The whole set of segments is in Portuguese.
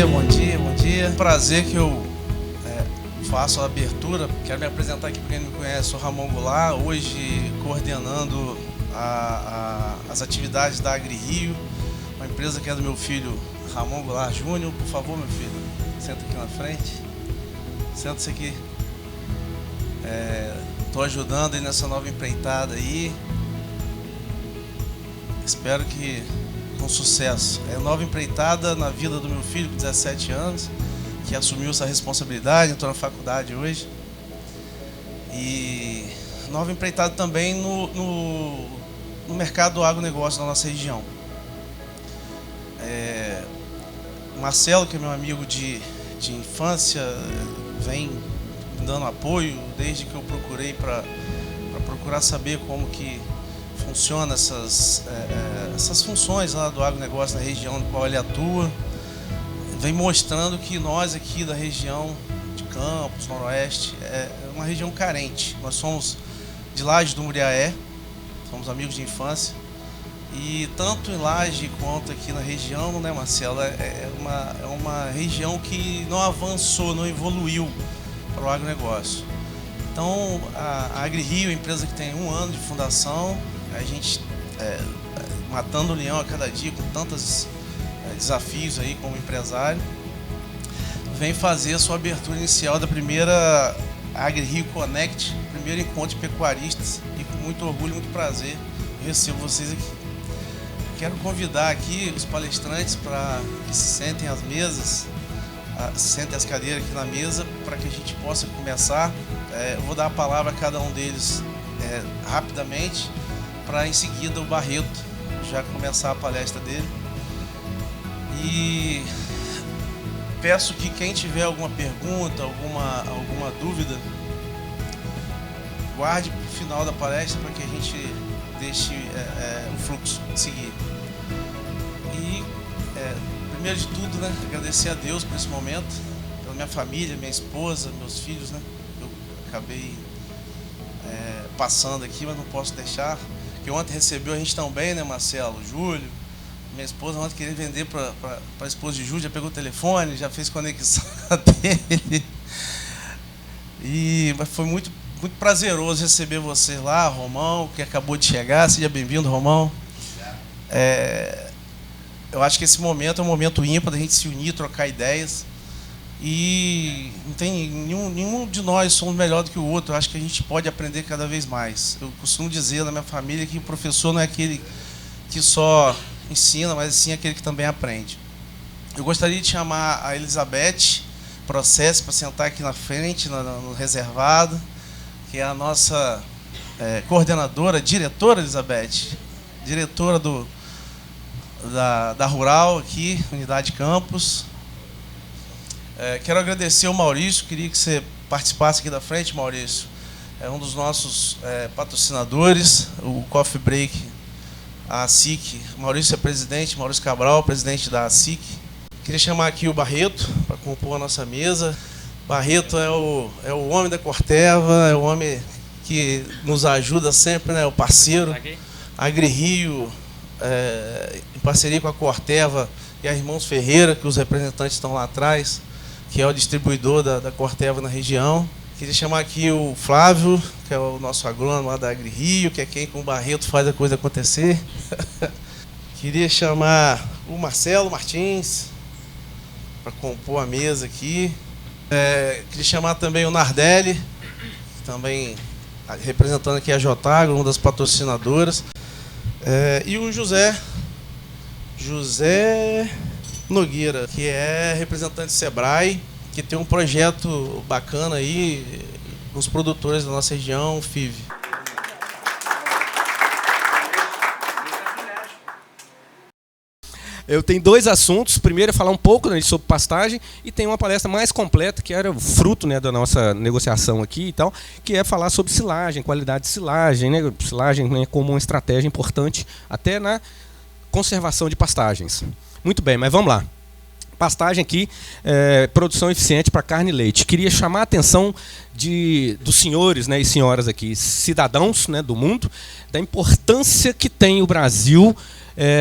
bom dia, bom dia. Prazer que eu faço a abertura. Quero me apresentar aqui para quem não me conhece, sou Ramon Goulart, hoje coordenando as atividades da AgriRio, uma empresa que é do meu filho Ramon Goulart Júnior. Por favor, meu filho, senta aqui na frente. Senta-se aqui. Estou ajudando aí nessa nova empreitada aí. Espero que com sucesso. É nova empreitada na vida do meu filho, com 17 anos, que assumiu essa responsabilidade, entrou na faculdade hoje. E nova empreitada também no mercado do agronegócio da nossa região. Marcelo, que é meu amigo de infância, vem dando apoio desde que eu procurei para procurar saber como que funciona essas funções lá do agronegócio na região no qual ele atua. Vem mostrando que nós aqui da região de Campos, Noroeste, é uma região carente. Nós somos de Laje do Muriaé, somos amigos de infância, e tanto em Laje quanto aqui na região, né, Marcelo, é uma região que não avançou, não evoluiu para o agronegócio. Então, a AgriRio, a empresa que tem 1 ano de fundação, a gente matando o leão a cada dia com tantos desafios aí como empresário, vem fazer a sua abertura inicial da primeira AgriRio Connect, primeiro encontro de pecuaristas, e com muito orgulho, muito prazer eu recebo vocês aqui. Quero convidar aqui os palestrantes para que se sentem às mesas, sentem as cadeiras aqui na mesa, para que a gente possa começar. Eu vou dar a palavra a cada um deles rapidamente, para em seguida o Barreto já começar a palestra dele. E peço que quem tiver alguma pergunta, alguma dúvida, guarde para o final da palestra, para que a gente deixe o fluxo seguir. E primeiro de tudo, né, agradecer a Deus por esse momento, pela minha família, minha esposa, meus filhos, né? Eu acabei passando aqui, mas não posso deixar. Que ontem recebeu a gente também, né, Marcelo, Júlio. Minha esposa ontem queria vender para a esposa de Júlio, já pegou o telefone, já fez conexão dele. Mas foi muito, muito prazeroso receber vocês lá, Romão, que acabou de chegar. Seja bem-vindo, Romão. Eu acho que esse momento é um momento ímpar da gente se unir, trocar ideias. E não tem nenhum de nós somos melhor do que o outro. Eu acho que a gente pode aprender cada vez mais. Eu costumo dizer na minha família que o professor não é aquele que só ensina, mas sim aquele que também aprende. Eu gostaria de chamar a Elizabeth Processo para sentar aqui na frente, no reservado, que é a nossa coordenadora, diretora Elizabeth, diretora da Rural aqui, Unidade Campos. Quero agradecer ao Maurício, queria que você participasse aqui da frente, Maurício. É um dos nossos patrocinadores, o Coffee Break, a ASIC. Maurício é presidente, Maurício Cabral, presidente da ASIC. Queria chamar aqui o Barreto para compor a nossa mesa. Barreto é o homem da Corteva, é o homem que nos ajuda sempre, né? O parceiro. AgriRio, em parceria com a Corteva e a Irmãos Ferreira, que os representantes estão lá atrás, que é o distribuidor da Corteva na região. Queria chamar aqui o Flávio, que é o nosso agrônomo lá da AgriRio, que é quem com o Barreto faz a coisa acontecer. Queria chamar o Marcelo Martins para compor a mesa aqui. Queria chamar também o Nardelli, também representando aqui a Jotagro, uma das patrocinadoras. E o José Nogueira, que é representante do Sebrae, que tem um projeto bacana aí com os produtores da nossa região, o FIV. Eu tenho 2 assuntos. Primeiro é falar um pouco, né, sobre pastagem, e tem uma palestra mais completa, que era o fruto, né, da nossa negociação aqui e tal, que é falar sobre silagem, qualidade de silagem, né, silagem, né, como uma estratégia importante até na conservação de pastagens. Muito bem, mas vamos lá. Pastagem aqui, produção eficiente para carne e leite. Queria chamar a atenção dos senhores, né, e senhoras aqui, cidadãos, né, do mundo, da importância que tem o Brasil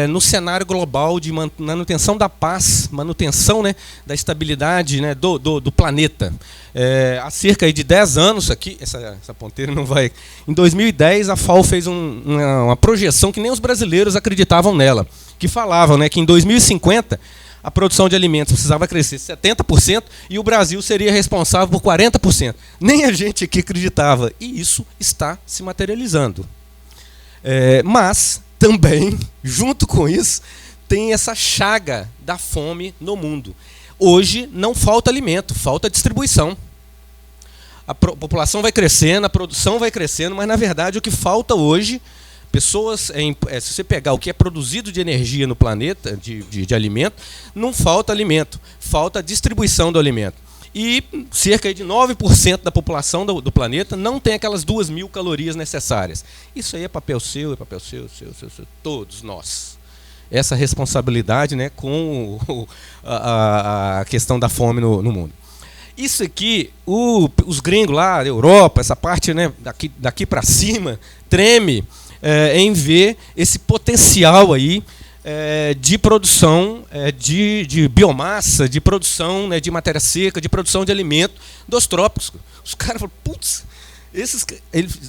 no cenário global de manutenção da paz, manutenção, né, da estabilidade, né, do planeta. Há cerca aí de 10 anos, aqui, essa ponteira não vai... Em 2010, a FAO fez uma projeção que nem os brasileiros acreditavam nela, que falavam, né, que em 2050... a produção de alimentos precisava crescer 70% e o Brasil seria responsável por 40%. Nem a gente aqui acreditava. E isso está se materializando. Mas, também, junto com isso, tem essa chaga da fome no mundo. Hoje não falta alimento, falta distribuição. A população vai crescendo, a produção vai crescendo, mas, na verdade, o que falta hoje... Pessoas, se você pegar o que é produzido de energia no planeta, de alimento, não falta alimento, falta distribuição do alimento. E cerca de 9% da população do planeta não tem aquelas 2.000 calorias necessárias. Isso aí é papel seu, todos nós. Essa responsabilidade, né, com a questão da fome no mundo. Isso aqui, os gringos lá, a Europa, essa parte, né, daqui para cima, treme... em ver esse potencial aí de produção de biomassa, de produção, né, de matéria seca, de produção de alimento dos trópicos. Os caras falam, putz, eles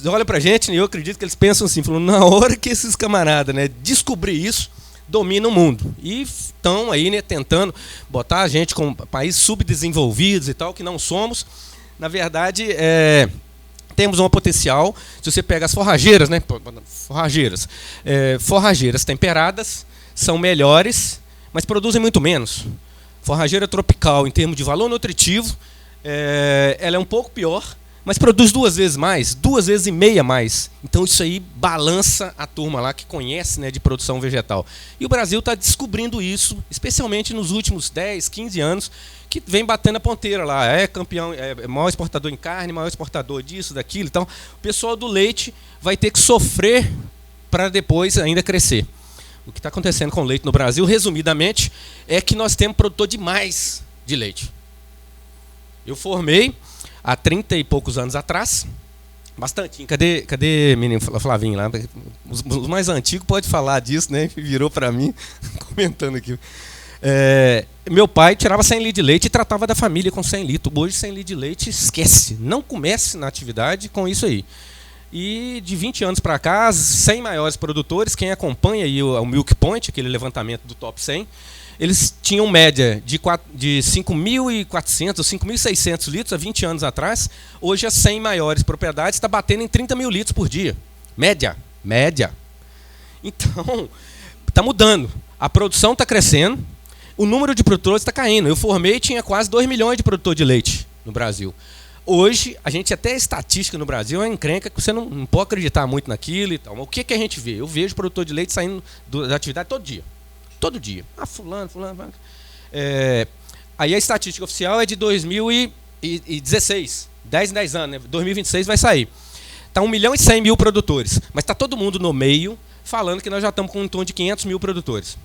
olham para a gente e eu acredito que eles pensam assim, falam, na hora que esses camaradas, né, descobrir isso, dominam o mundo. E estão aí, né, tentando botar a gente como países subdesenvolvidos e tal, que não somos. Na verdade, temos um potencial. Se você pega as forrageiras, né? Forrageiras temperadas são melhores, mas produzem muito menos. Forrageira tropical, em termos de valor nutritivo, ela é um pouco pior, mas produz 2 vezes mais, 2,5 vezes mais. Então isso aí balança a turma lá que conhece, né, de produção vegetal. E o Brasil está descobrindo isso, especialmente nos últimos 10, 15 anos, que vem batendo a ponteira lá. É campeão, é maior exportador em carne, maior exportador disso, daquilo. Então, o pessoal do leite vai ter que sofrer para depois ainda crescer. O que está acontecendo com o leite no Brasil, resumidamente, é que nós temos produtor demais de leite. Eu formei há 30 e poucos anos atrás, bastante. Cadê menino Flavinho lá? Os mais antigos podem falar disso, né? Virou para mim, comentando aqui. Meu pai tirava 100 litros de leite e tratava da família com 100 litros. Hoje, 100 litros de leite, esquece. Não comece na atividade com isso aí. E de 20 anos para cá, as 100 maiores produtores, quem acompanha aí o Milk Point, aquele levantamento do top 100, eles tinham média de 5.400 ou 5.600 litros há 20 anos atrás. Hoje, as 100 maiores propriedades estão batendo em 30 mil litros por dia. Média. Então, está mudando. A produção está crescendo, o número de produtores está caindo. Eu formei e tinha quase 2 milhões de produtores de leite no Brasil. Hoje, a gente até estatística no Brasil é encrenca que você não pode acreditar muito naquilo e tal. Mas o que a gente vê? Eu vejo produtor de leite saindo da atividade todo dia. Todo dia. Ah, fulano. Aí a estatística oficial é de 2016. 10 em 10 anos, né? 2026 vai sair. Está 1.100.000 produtores. Mas está todo mundo no meio falando que nós já estamos com em torno de 500 mil produtores.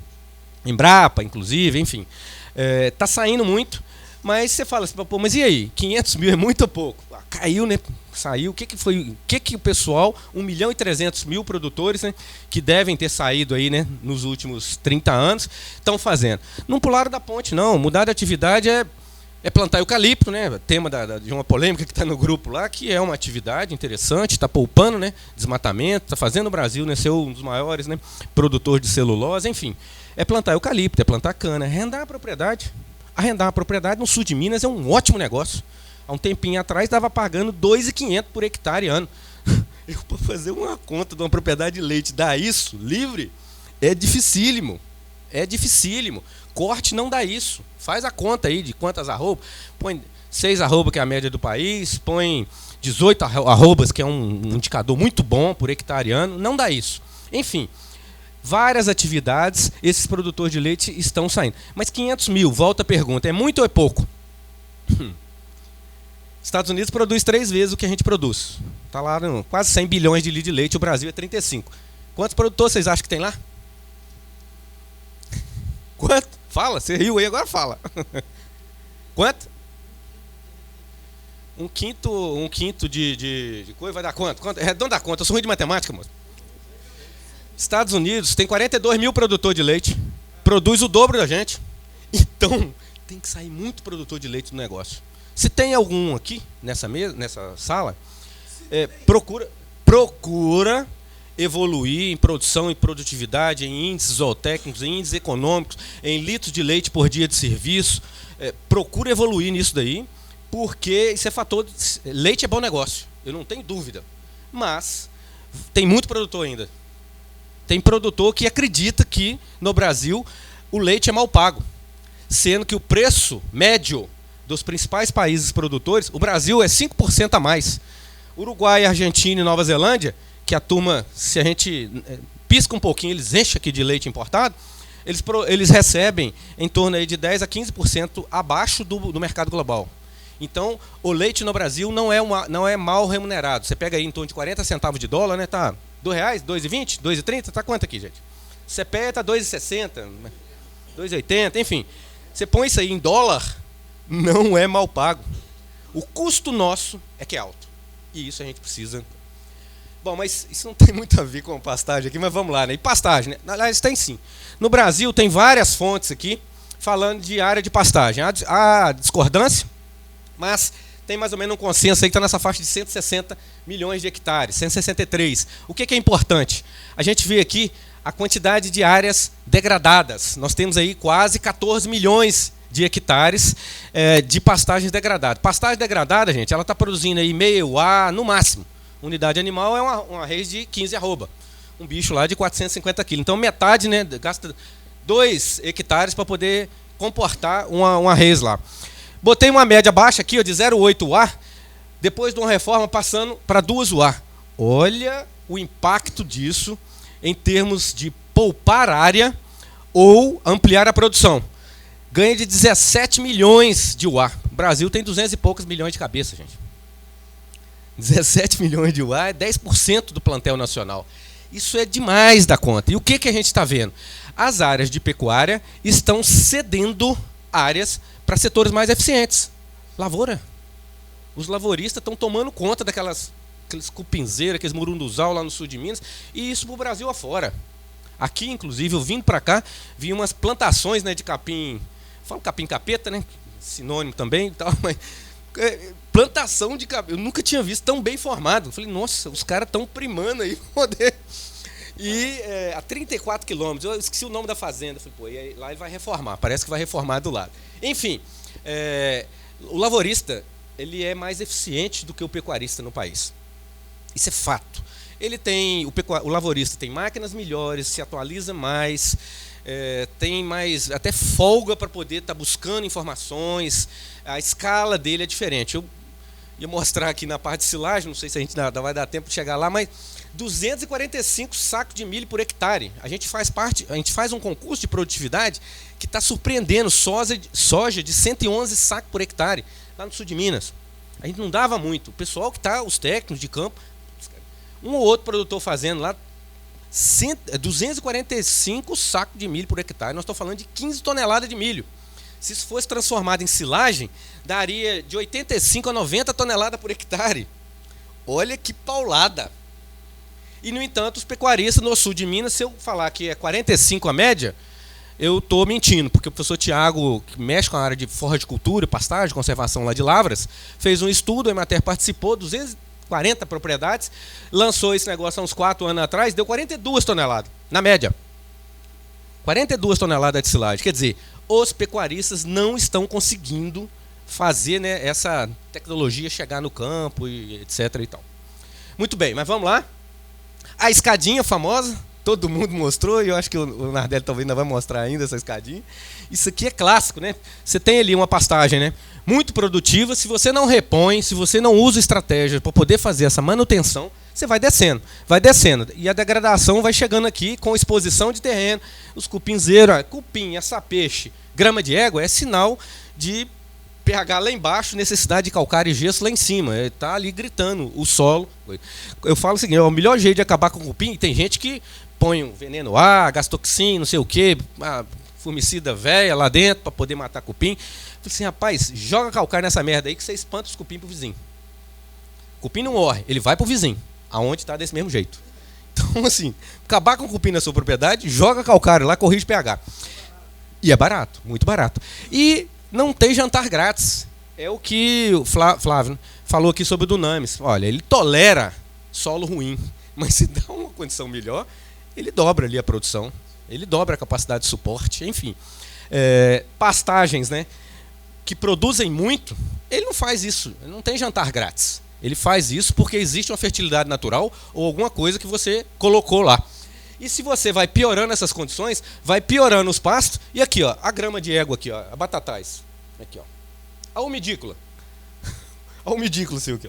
Embrapa, inclusive, enfim. Está saindo muito. Mas você fala assim, pô, mas e aí? 500 mil é muito ou pouco? Caiu, né? Saiu. O que foi? O que o pessoal, 1.300.000 produtores, né, que devem ter saído aí, né, nos últimos 30 anos, estão fazendo? Não pularam da ponte, não. Mudar de atividade é plantar eucalipto, né? Tema de uma polêmica que está no grupo lá, que é uma atividade interessante, está poupando, né, desmatamento, está fazendo o Brasil, né, ser um dos maiores, né, produtores de celulose, enfim. É plantar eucalipto, é plantar cana, é arrendar a propriedade. Arrendar uma propriedade no sul de Minas é um ótimo negócio. Há um tempinho atrás estava pagando 2.500 por hectare ano. Eu, para fazer uma conta de uma propriedade de leite, dar isso livre, é dificílimo. É dificílimo. Corte não dá isso. Faz a conta aí de quantas arrobas. Põe 6 arrobas, que é a média do país. Põe 18 arrobas, que é um indicador muito bom por hectare ano. Não dá isso. Enfim. Várias atividades, esses produtores de leite estão saindo. Mas 500 mil, volta a pergunta, é muito ou é pouco? Estados Unidos produz 3 vezes o que a gente produz. Está lá quase 100 bilhões de litros de leite, o Brasil é 35. Quantos produtores vocês acham que tem lá? Quanto? Fala, você riu aí, agora fala. Quanto? Um quinto de coisa vai dar quanto? Arredonda a conta, eu sou ruim de matemática, moço. Estados Unidos tem 42 mil produtores de leite, produz o dobro da gente. Então, tem que sair muito produtor de leite do negócio. Se tem algum aqui, nessa sala, procura evoluir em produção, em produtividade, em índices zootécnicos, em índices econômicos, em litros de leite por dia de serviço. Procura evoluir nisso daí, porque isso é fator. Leite é bom negócio, eu não tenho dúvida. Mas tem muito produtor ainda. Tem produtor que acredita que no Brasil o leite é mal pago, sendo que o preço médio dos principais países produtores, o Brasil é 5% a mais. Uruguai, Argentina e Nova Zelândia, que a turma, se a gente pisca um pouquinho, eles enchem aqui de leite importado, eles recebem em torno aí de 10% a 15% abaixo do mercado global. Então, o leite no Brasil não é mal remunerado. Você pega aí em torno de 40 centavos de dólar, né? Tá R$2, R$2,20, R$2,30, tá quanto aqui, gente? CPE tá R$2,60, R$2,80, enfim. Você põe isso aí em dólar, não é mal pago. O custo nosso é que é alto. E isso a gente precisa. Bom, mas isso não tem muito a ver com pastagem aqui, mas vamos lá, né? E pastagem, né? Aliás, tem sim. No Brasil tem várias fontes aqui falando de área de pastagem. Há discordância, mas tem mais ou menos um consenso aí que está nessa faixa de 160 milhões de hectares, 163. O que é importante? A gente vê aqui a quantidade de áreas degradadas. Nós temos aí quase 14 milhões de hectares de pastagens degradadas. Pastagem degradada, gente, ela está produzindo aí meio a, no máximo. Unidade animal é uma res de 15 arroba. Um bicho lá de 450 quilos. Então, metade, né, gasta 2 hectares para poder comportar uma res lá. Botei uma média baixa aqui, ó, de 0,8 UA, depois de uma reforma passando para 2 UA. Olha o impacto disso em termos de poupar área ou ampliar a produção. Ganha de 17 milhões de UA. O Brasil tem 200 e poucos milhões de cabeça, gente. 17 milhões de UA é 10% do plantel nacional. Isso é demais da conta. E o que a gente está vendo? As áreas de pecuária estão cedendo áreas para setores mais eficientes. Lavoura. Os lavouristas estão tomando conta aqueles cupinzeiros, aqueles murunduzal lá no sul de Minas, e isso para o Brasil afora. Aqui, inclusive, eu vindo para cá, vi umas plantações, né, de capim, falo capim capeta, né, sinônimo também, tal, mas plantação de capim, eu nunca tinha visto tão bem formado. Eu falei, nossa, os caras estão primando aí poder. E a 34 quilômetros, eu esqueci o nome da fazenda. Eu falei, pô, e lá ele vai reformar, parece que vai reformar do lado. Enfim, o lavorista, ele é mais eficiente do que o pecuarista no país. Isso é fato. O lavorista tem máquinas melhores, se atualiza mais, tem mais até folga para poder estar buscando informações, a escala dele é diferente. Eu ia mostrar aqui na parte de silagem, não sei se a gente vai dar tempo de chegar lá, mas 245 sacos de milho por hectare. A gente faz um concurso de produtividade que está surpreendendo, soja de 111 sacos por hectare, lá no sul de Minas. A gente não dava muito. O pessoal que está, os técnicos de campo, um ou outro produtor fazendo lá, 245 sacos de milho por hectare. Nós estamos falando de 15 toneladas de milho. Se isso fosse transformado em silagem, daria de 85 a 90 toneladas por hectare. Olha que paulada! E, no entanto, os pecuaristas no sul de Minas, se eu falar que é 45 a média, eu estou mentindo, porque o professor Tiago, que mexe com a área de forragicultura, pastagem, conservação lá de lavras, fez um estudo, a Emater participou, 240 propriedades, lançou esse negócio há uns 4 anos atrás, deu 42 toneladas, na média. 42 toneladas de silagem. Quer dizer, os pecuaristas não estão conseguindo fazer, né, essa tecnologia chegar no campo, e etc. e tal. Muito bem, mas vamos lá. A escadinha famosa, todo mundo mostrou, e eu acho que o Nardelli talvez ainda vai mostrar ainda essa escadinha. Isso aqui é clássico, né? Você tem ali uma pastagem, né, muito produtiva, se você não repõe, se você não usa estratégia para poder fazer essa manutenção, você vai descendo, e a degradação vai chegando aqui com exposição de terreno, os cupinzeiros, cupim, açapeixe, grama de égua, é sinal de pH lá embaixo, necessidade de calcário e gesso lá em cima. Está ali gritando o solo. Eu falo o seguinte, o melhor jeito de acabar com o cupim, tem gente que põe um veneno A, gastoxina, não sei o quê, fumicida velha lá dentro para poder matar cupim. Falei assim, rapaz, joga calcário nessa merda aí que você espanta os cupim pro vizinho. O cupim não morre, ele vai pro vizinho, aonde está desse mesmo jeito. Então, assim, acabar com o cupim na sua propriedade, joga calcário lá, corrige pH. E é barato, muito barato. E não tem jantar grátis. É o que o Flávio falou aqui sobre o Dunamis. Olha, ele tolera solo ruim, mas se dá uma condição melhor, ele dobra ali a produção, ele dobra a capacidade de suporte, enfim. Pastagens, né, que produzem muito, ele não faz isso, ele não tem jantar grátis. Ele faz isso porque existe uma fertilidade natural ou alguma coisa que você colocou lá. E se você vai piorando essas condições, vai piorando os pastos, e aqui, ó, a grama de égua aqui, ó, a batatais, aqui, ó. A umidícula. A umidícula, sei o que.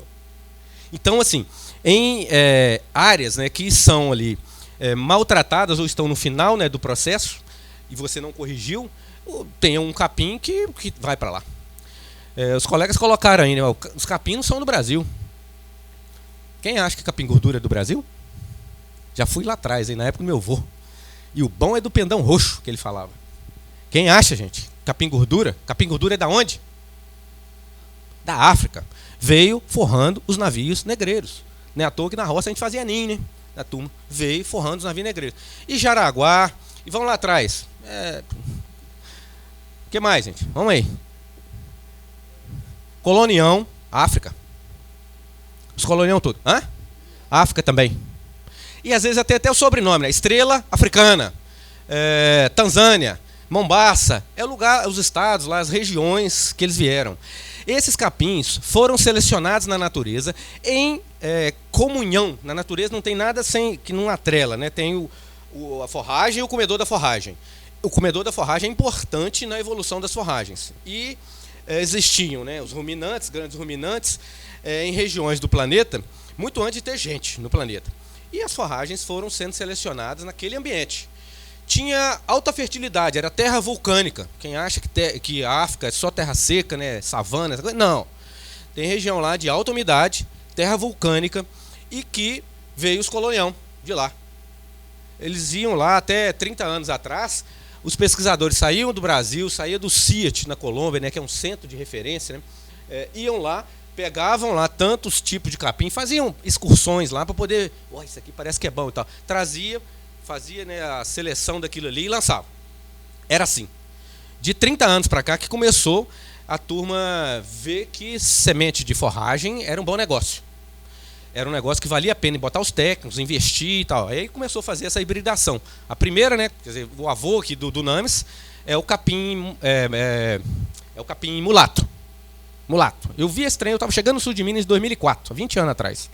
Então, assim, em áreas, né, que são ali maltratadas ou estão no final, né, do processo, e você não corrigiu, tem um capim que vai para lá. Os colegas colocaram aí, né, os capim não são do Brasil. Quem acha que capim gordura é do Brasil? Já fui lá atrás, hein, na época do meu avô. E o bom é do pendão roxo, que ele falava. Quem acha, gente? Capim gordura? Capim gordura é da onde? Da África. Veio forrando os navios negreiros. Não é à toa que na roça a gente fazia ninho, né? Da turma. Veio forrando os navios negreiros. E Jaraguá. E vamos lá atrás. O que mais, gente? Vamos aí. Colonião, África. Os colonião todos. África também. E às vezes até o sobrenome, né? Estrela Africana. Tanzânia. Mombasa. É o lugar, os estados lá, as regiões que eles vieram. Esses capins foram selecionados na natureza em comunhão. Na natureza não tem nada que não atrela, né? Tem a forragem e o comedor da forragem. O comedor da forragem é importante na evolução das forragens. E existiam, né, os ruminantes, grandes ruminantes, em regiões do planeta, muito antes de ter gente no planeta. E as forragens foram sendo selecionadas naquele ambiente. Tinha alta fertilidade, era terra vulcânica. Quem acha que a África é só terra seca, né, savana, não. Tem região lá de alta umidade, terra vulcânica, e que veio os colonião de lá. Eles iam lá até 30 anos atrás, os pesquisadores saíam do Brasil, saíam do CIAT na Colômbia, né, que é um centro de referência, né, iam lá, pegavam lá tantos tipos de capim, faziam excursões lá para poder, isso aqui parece que é bom e tal. Trazia, fazia, né, a seleção daquilo ali e lançava. Era assim. De 30 anos para cá que começou a turma ver que semente de forragem era um bom negócio. Era um negócio que valia a pena botar os técnicos, investir e tal. Aí começou a fazer essa hibridação. A primeira, né, quer dizer, o avô aqui do Dunamis é o capim, o capim mulato. Mulato. Eu vi esse trem, eu estava chegando no sul de Minas em 2004, há 20 anos atrás.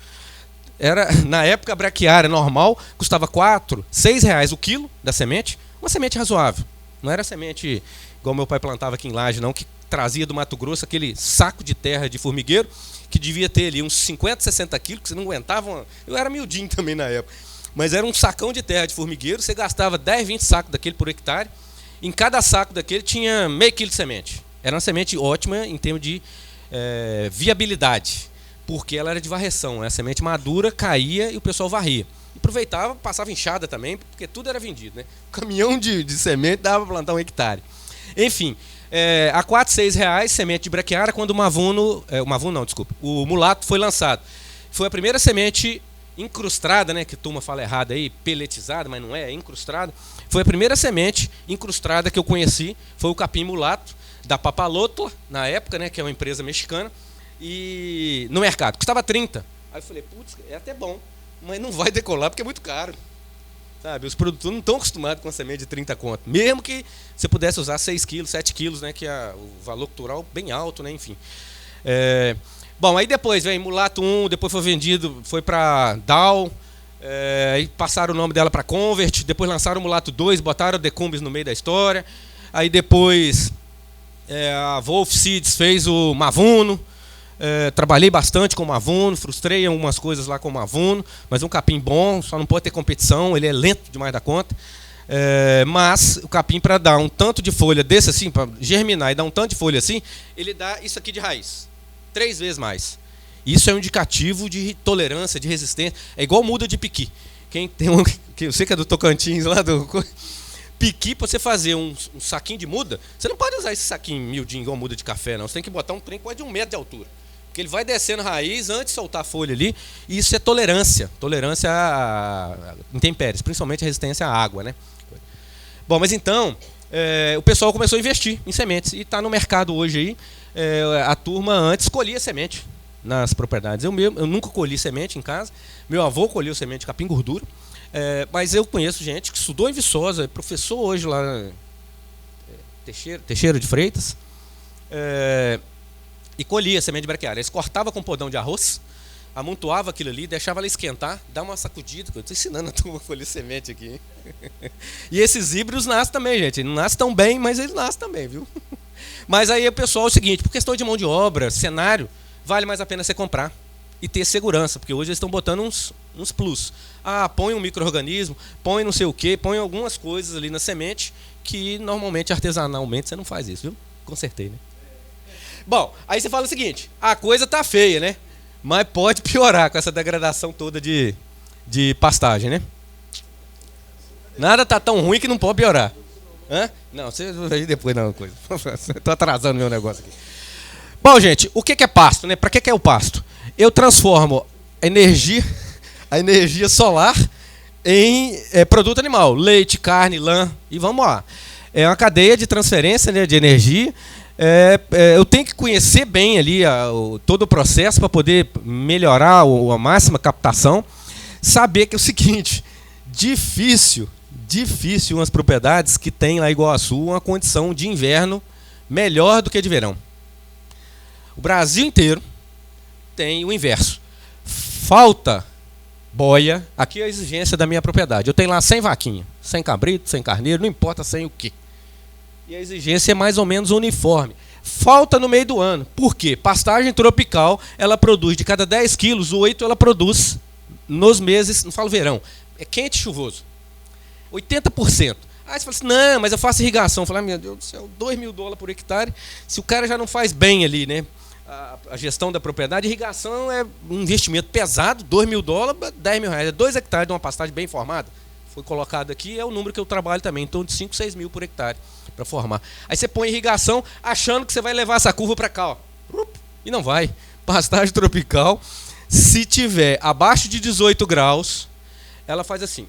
Na época, a braquiária normal custava R$4, R$6 o quilo da semente. Uma semente razoável. Não era semente igual meu pai plantava aqui em Laje, não, que trazia do Mato Grosso aquele saco de terra de formigueiro, que devia ter ali uns 50, 60 quilos, que você não aguentava. Eu era miudinho também na época. Mas era um sacão de terra de formigueiro, você gastava 10, 20 sacos daquele por hectare. Em cada saco daquele tinha meio quilo de semente. Era uma semente ótima em termos de viabilidade, porque ela era de varreção. A semente madura caía e o pessoal varria. E aproveitava, passava enxada também, porque tudo era vendido, né? O caminhão de semente dava para plantar 1 hectare. Enfim, a R$4, R$6 semente de braquiária quando o mulato foi lançado. Foi a primeira semente incrustada, né, que a turma fala errado aí, peletizada, mas não é incrustada. Foi a primeira semente incrustada que eu conheci, foi o capim mulato, da Papalotla, na época, né, que é uma empresa mexicana, e no mercado, custava 30. Aí eu falei, putz, é até bom, mas não vai decolar porque é muito caro. Sabe, os produtores não estão acostumados com a semente de 30 conto. Mesmo que você pudesse usar 6 quilos, 7 quilos, né, que é o valor cultural bem alto, né, enfim. Bom, aí depois vem Mulato 1, depois foi vendido, foi para Dow, aí passaram o nome dela para Convert, depois lançaram o Mulato 2, botaram o Decumbis no meio da história. Aí depois a Wolf Seeds fez o Mavuno. Trabalhei bastante com o Mavuno, frustrei algumas coisas lá com o Mavuno, mas é um capim bom, só não pode ter competição, ele é lento demais da conta. Mas o capim, para dar um tanto de folha desse assim, para germinar e dar um tanto de folha assim, ele dá isso aqui de raiz, 3 vezes mais. Isso é um indicativo de tolerância, de resistência. É igual muda de piqui. Quem tem eu sei que é do Tocantins lá piqui para você fazer um saquinho de muda, você não pode usar esse saquinho miudinho igual muda de café, não. Você tem que botar um trem quase de 1 metro de altura. Porque ele vai descendo raiz antes de soltar a folha ali. E isso é tolerância. Tolerância a intempéries, principalmente a resistência à água, né? Bom, mas então, o pessoal começou a investir em sementes. E está no mercado hoje aí. A turma antes colhia semente nas propriedades. Eu nunca colhi semente em casa. Meu avô colheu semente de capim gordura. Mas eu conheço gente que estudou em Viçosa, é professor hoje lá, Teixeira de Freitas, e colhia semente de braquiária. Eles cortavam com podão de arroz, amontoava aquilo ali, deixava ela esquentar, dá uma sacudida. Eu estou ensinando a turma a colher semente aqui. E esses híbridos nascem também, gente. Não nascem tão bem, mas eles nascem também, viu? Mas aí o pessoal é o seguinte, por questão de mão de obra, cenário, vale mais a pena você comprar e ter segurança, porque hoje eles estão botando uns plus. Põe um micro-organismo, põe não sei o quê, põe algumas coisas ali na semente que normalmente, artesanalmente, você não faz isso, viu? Consertei, né? Bom, aí você fala o seguinte, a coisa tá feia, né? Mas pode piorar com essa degradação toda de pastagem, né? Nada tá tão ruim que não pode piorar. Não, você vai depois não, coisa. Tô atrasando meu negócio aqui. Bom, gente, o que é pasto, né? Para que é o pasto? Eu transformo a energia solar em produto animal, leite, carne, lã, e vamos lá. É uma cadeia de transferência, né, de energia. Eu tenho que conhecer bem ali todo o processo para poder melhorar a máxima captação. Saber que é o seguinte, difícil umas propriedades que tem lá em Iguaçu uma condição de inverno melhor do que de verão. O Brasil inteiro tem o inverso. Falta boia, aqui é a exigência da minha propriedade. Eu tenho lá 100 vaquinhas, 100 cabrito, 100 carneiro, não importa sem o quê. E a exigência é mais ou menos uniforme. Falta no meio do ano. Por quê? Pastagem tropical, ela produz de cada 10 quilos, 8 ela produz nos meses, não falo verão, é quente e chuvoso. 80%. Aí você fala assim, não, mas eu faço irrigação. Eu falo, meu Deus do céu, $2.000 por hectare. Se o cara já não faz bem ali, né, a gestão da propriedade, irrigação é um investimento pesado, $2.000, R$10.000. É 2 hectares de uma pastagem bem formada. Foi colocado aqui, é o número que eu trabalho também, então de 5, 6 mil por hectare para formar. Aí você põe irrigação achando que você vai levar essa curva para cá, ó. E não vai. Pastagem tropical, se tiver abaixo de 18 graus, ela faz assim.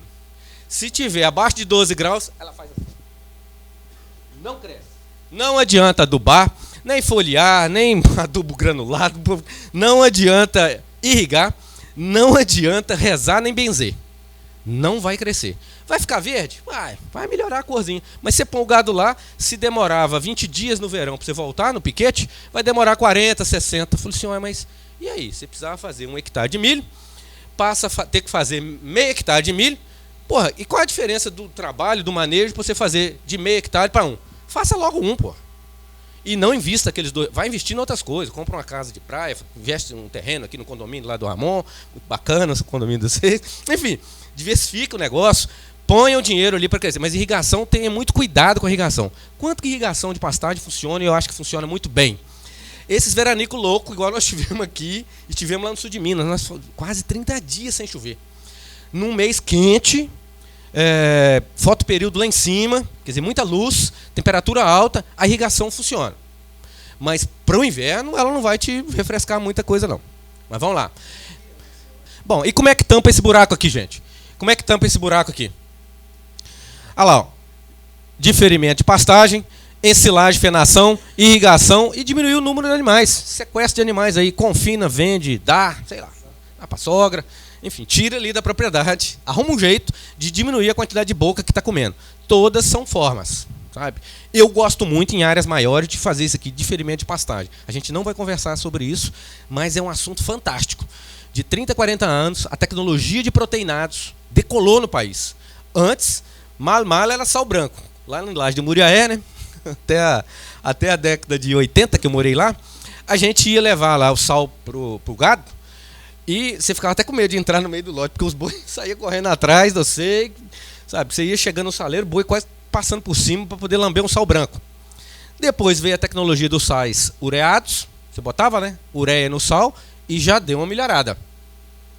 Se tiver abaixo de 12 graus, ela faz assim. Não cresce. Não adianta adubar, nem foliar, nem adubo granulado, não adianta irrigar, não adianta rezar nem benzer. Não vai crescer. Vai ficar verde? Vai melhorar a corzinha. Mas você põe o gado lá, se demorava 20 dias no verão para você voltar no piquete, vai demorar 40, 60. Eu falei assim, mas e aí? Você precisava fazer 1 hectare de milho, passa a ter que fazer meio hectare de milho. Porra, e qual a diferença do trabalho, do manejo, para você fazer de meio hectare para 1? Faça logo 1, porra. E não invista aqueles 2. Vai investir em outras coisas. Compra uma casa de praia, investe um terreno aqui no condomínio lá do Ramon. Muito bacana esse condomínio de vocês. Enfim, diversifica o negócio. Ponha o dinheiro ali para crescer. Mas irrigação, tenha muito cuidado com a irrigação. Quanto que irrigação de pastagem funciona? E eu acho que funciona muito bem. Esses veranicos loucos, igual nós tivemos aqui, e tivemos lá no sul de Minas, nós quase 30 dias sem chover. Num mês quente, fotoperíodo lá em cima, quer dizer, muita luz, temperatura alta, a irrigação funciona. Mas para o inverno, ela não vai te refrescar muita coisa, não. Mas vamos lá. Bom, e como é que tampa esse buraco aqui, gente? Como é que tampa esse buraco aqui? Olha lá, ó. Diferimento de pastagem, ensilagem, fenação, irrigação e diminuir o número de animais. Sequestro de animais aí, confina, vende, dá, sei lá, dá para sogra. Enfim, tira ali da propriedade, arruma um jeito de diminuir a quantidade de boca que está comendo. Todas são formas, sabe? Eu gosto muito em áreas maiores de fazer isso aqui, diferimento de pastagem. A gente não vai conversar sobre isso, mas é um assunto fantástico. De 30 a 40 anos, a tecnologia de proteinados decolou no país. Antes, mal era sal branco. Lá no Laje de Muriaé, né? Até a década de 80 que eu morei lá, a gente ia levar lá o sal pro gado e você ficava até com medo de entrar no meio do lote, porque os bois saíam correndo atrás de você, sabe? Você ia chegando no saleiro, o boi quase passando por cima para poder lamber um sal branco. Depois veio a tecnologia dos sais ureados, você botava, né, ureia no sal e já deu uma melhorada.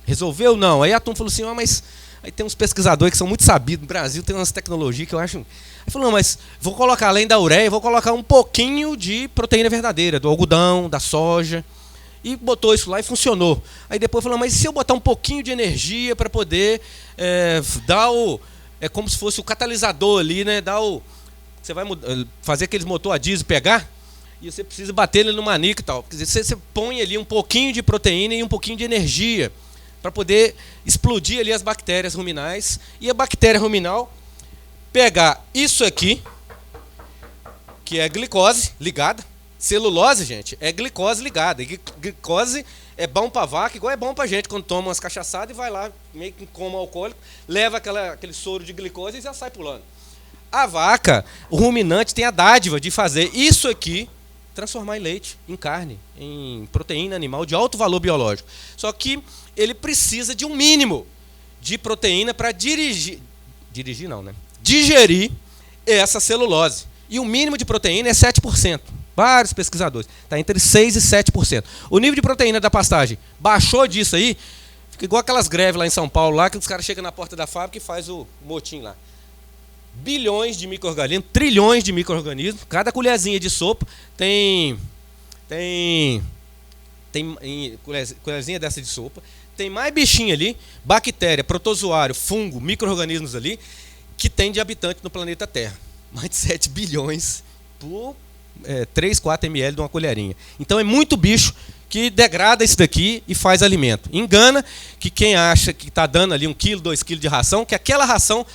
Resolveu? Não. Aí a turma falou assim, mas Aí tem uns pesquisadores que são muito sabidos. No Brasil tem umas tecnologias que eu acho... Aí falou, não, mas vou colocar, além da ureia, vou colocar um pouquinho de proteína verdadeira, do algodão, da soja. E botou isso lá e funcionou. Aí depois falou, mas e se eu botar um pouquinho de energia para poder dar o... É como se fosse o catalisador ali, né? Você vai fazer aqueles motor a diesel pegar, e você precisa bater ele numa nica e tal. Quer dizer, você põe ali um pouquinho de proteína e um pouquinho de energia para poder explodir ali as bactérias ruminais. E a bactéria ruminal pegar isso aqui, que é glicose ligada. Celulose, gente, é glicose ligada. E glicose é bom para vaca, igual é bom para gente quando toma umas cachaçadas e vai lá, meio que como alcoólico, leva aquele soro de glicose e já sai pulando. A vaca, o ruminante, tem a dádiva de fazer isso aqui, transformar em leite, em carne, em proteína animal de alto valor biológico. Só que ele precisa de um mínimo de proteína para digerir essa celulose. E o mínimo de proteína é 7%. Vários pesquisadores. Está entre 6% e 7%. O nível de proteína da pastagem baixou disso aí, fica igual aquelas greves lá em São Paulo, lá que os caras chegam na porta da fábrica e faz o motim lá. Bilhões de micro-organismos, trilhões de micro-organismos, cada colherzinha de sopa tem colherzinha dessa de sopa, tem mais bichinho ali, bactéria, protozoário, fungo, micro-organismos ali, que tem de habitante no planeta Terra. Mais de 7 bilhões por 3, 4 ml de uma colherinha. Então é muito bicho que degrada isso daqui e faz alimento. Engana que quem acha que está dando ali 1 quilo, 2 quilos de ração, que aquela ração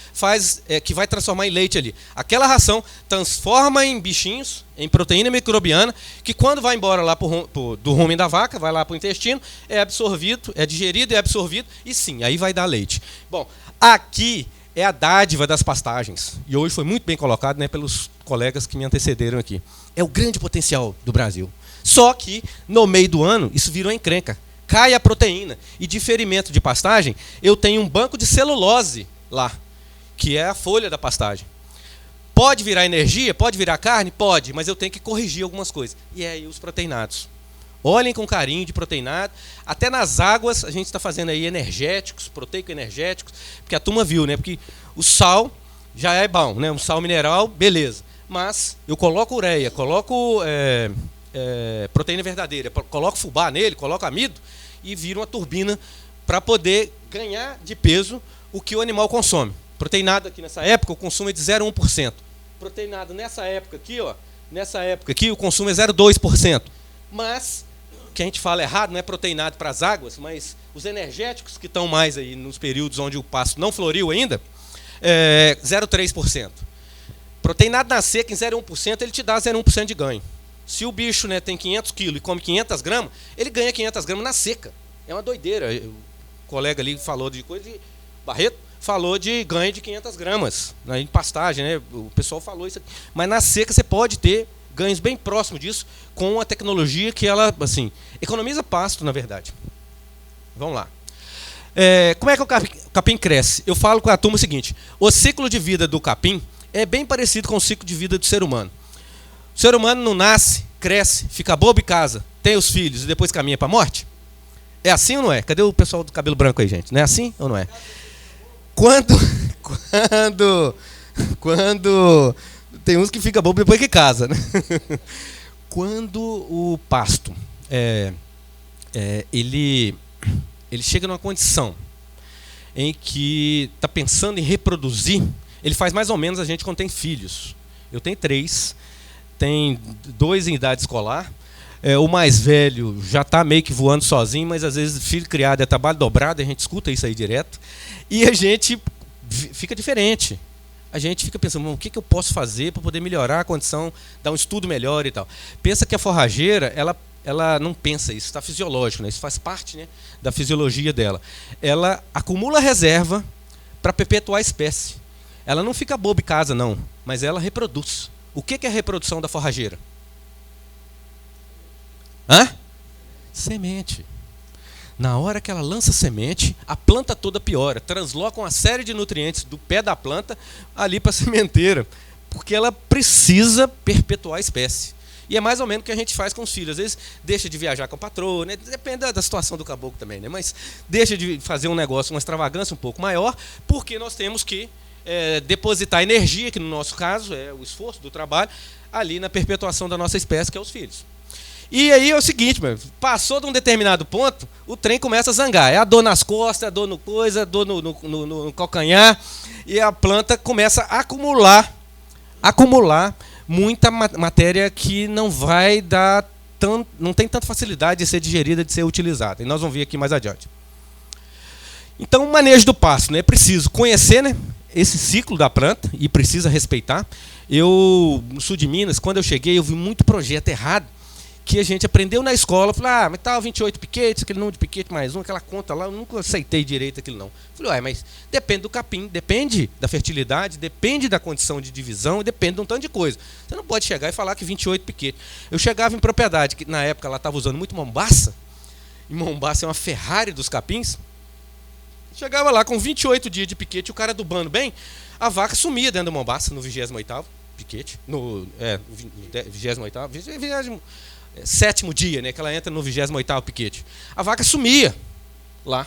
que vai transformar em leite ali. Aquela ração transforma em bichinhos, em proteína microbiana, que quando vai embora lá do rumen da vaca, vai lá para o intestino, é absorvido, é digerido, é absorvido, e sim, aí vai dar leite. Bom, aqui é a dádiva das pastagens. E hoje foi muito bem colocado, né, pelos colegas que me antecederam aqui. É o grande potencial do Brasil. Só que, no meio do ano, isso virou encrenca. Cai a proteína. E de ferimento de pastagem, eu tenho um banco de celulose lá, que é a folha da pastagem. Pode virar energia? Pode virar carne? Pode, mas eu tenho que corrigir algumas coisas. E aí os proteinados. Olhem com carinho de proteinado. Até nas águas, a gente está fazendo aí energéticos, proteico-energéticos, porque a turma viu, né? Porque o sal já é bom, né? Um sal mineral, beleza. Mas eu coloco ureia, coloco proteína verdadeira, coloco fubá nele, coloco amido e vira uma turbina para poder ganhar de peso o que o animal consome. Proteinado aqui nessa época, o consumo é de 0,1%. Proteinado nessa época aqui, o consumo é 0,2%. Mas o que a gente fala errado não é proteinado para as águas, mas os energéticos que estão mais aí nos períodos onde o pasto não floriu ainda, 0,3%. Proteinado na seca em 0,1%, ele te dá 0,1% de ganho. Se o bicho, né, tem 500 quilos e come 500 gramas, ele ganha 500 gramas na seca. É uma doideira. O colega ali falou de coisa de Barreto, falou de ganho de 500 gramas em pastagem, né? O pessoal falou isso aqui. Mas na seca você pode ter ganhos bem próximos disso com a tecnologia que ela, assim, economiza pasto, na verdade. Vamos lá. Como é que o capim cresce? Eu falo com a turma o seguinte: o ciclo de vida do capim é bem parecido com o ciclo de vida do ser humano. O ser humano não nasce, cresce, fica bobo em casa, tem os filhos e depois caminha para a morte? É assim ou não é? Cadê o pessoal do cabelo branco aí, gente? Não é assim ou não é? Quando tem uns que fica bobo depois que casa, né? Quando o pasto ele chega numa condição em que está pensando em reproduzir, ele faz mais ou menos a gente quando tem filhos. Eu tenho 3, tem 2 em idade escolar. O mais velho já está meio que voando sozinho, mas às vezes filho criado é trabalho dobrado, a gente escuta isso aí direto. E a gente fica diferente. A gente fica pensando, o que eu posso fazer para poder melhorar a condição, dar um estudo melhor e tal. Pensa que a forrageira, ela não pensa isso, está fisiológico, né? Isso faz parte, né, da fisiologia dela. Ela acumula reserva para perpetuar a espécie. Ela não fica boba em casa, não, mas ela reproduz. O que é a reprodução da forrageira? Semente. Na hora que ela lança semente, a planta toda piora, transloca uma série de nutrientes do pé da planta ali para a sementeira, porque ela precisa perpetuar a espécie. E é mais ou menos o que a gente faz com os filhos. Às vezes deixa de viajar com a patroa, né? Depende da situação do caboclo também, né? Mas deixa de fazer um negócio, uma extravagância um pouco maior, porque nós temos que depositar energia, que no nosso caso é o esforço do trabalho, ali na perpetuação da nossa espécie, que é os filhos. E aí é o seguinte, passou de um determinado ponto, o trem começa a zangar. É a dor nas costas, a dor no coisa, a dor no calcanhar, e a planta começa a acumular muita matéria que não vai dar não tem tanta facilidade de ser digerida, de ser utilizada. E nós vamos ver aqui mais adiante. Então, o manejo do pasto, né? É preciso conhecer, né, esse ciclo da planta e precisa respeitar. Eu, no sul de Minas, quando eu cheguei, eu vi muito projeto errado que a gente aprendeu na escola. Falei, mas tal, 28 piquetes, aquele número de piquete mais um, aquela conta lá, eu nunca aceitei direito aquilo não. Falei, mas depende do capim, depende da fertilidade, depende da condição de divisão, depende de um tanto de coisa. Você não pode chegar e falar que 28 piquetes. Eu chegava em propriedade, que na época ela estava usando muito mombaça, e mombaça é uma Ferrari dos capins. Chegava lá com 28 dias de piquete, o cara adubando bem, a vaca sumia dentro do mombaça, no 28º piquete, no 27º dia, né, que ela entra no 28º piquete. A vaca sumia lá.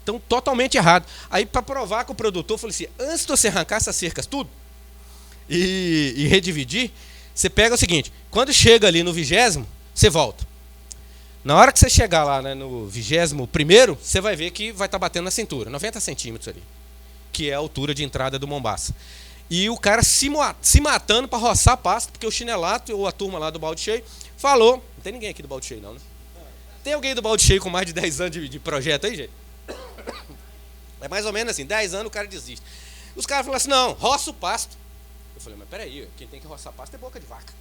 Então, totalmente errado. Aí, para provar com o produtor, eu falei assim, antes de você arrancar essas cercas tudo e redividir, você pega o seguinte, quando chega ali no 20º, você volta. Na hora que você chegar lá, né, no 21º, você vai ver que vai estar batendo na cintura, 90 centímetros ali, que é a altura de entrada do mombaça. E o cara se matando para roçar pasto, porque o chinelato, ou a turma lá do balde cheio, falou... Não tem ninguém aqui do balde cheio, não, né? Tem alguém do balde cheio com mais de 10 anos de projeto aí, gente? É mais ou menos assim, 10 anos o cara desiste. Os caras falaram assim, não, roça o pasto. Eu falei, mas peraí, quem tem que roçar pasto é boca de vaca.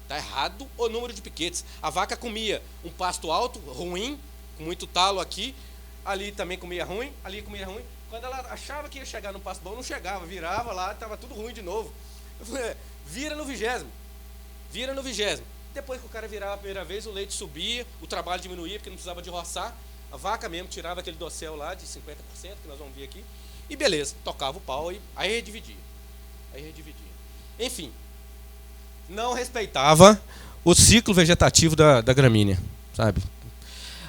Está errado o número de piquetes. A vaca comia um pasto alto, ruim, com muito talo aqui, ali também comia ruim, ali comia ruim. Quando ela achava que ia chegar no pasto bom, não chegava, virava lá, estava tudo ruim de novo. Eu falei, vira no 20º. Vira no 20º. Depois que o cara virava a primeira vez, o leite subia, o trabalho diminuía, porque não precisava de roçar. A vaca mesmo tirava aquele dossel lá de 50%, que nós vamos ver aqui. E beleza, tocava o pau e aí redividia. Enfim, não respeitava o ciclo vegetativo da gramínea, sabe?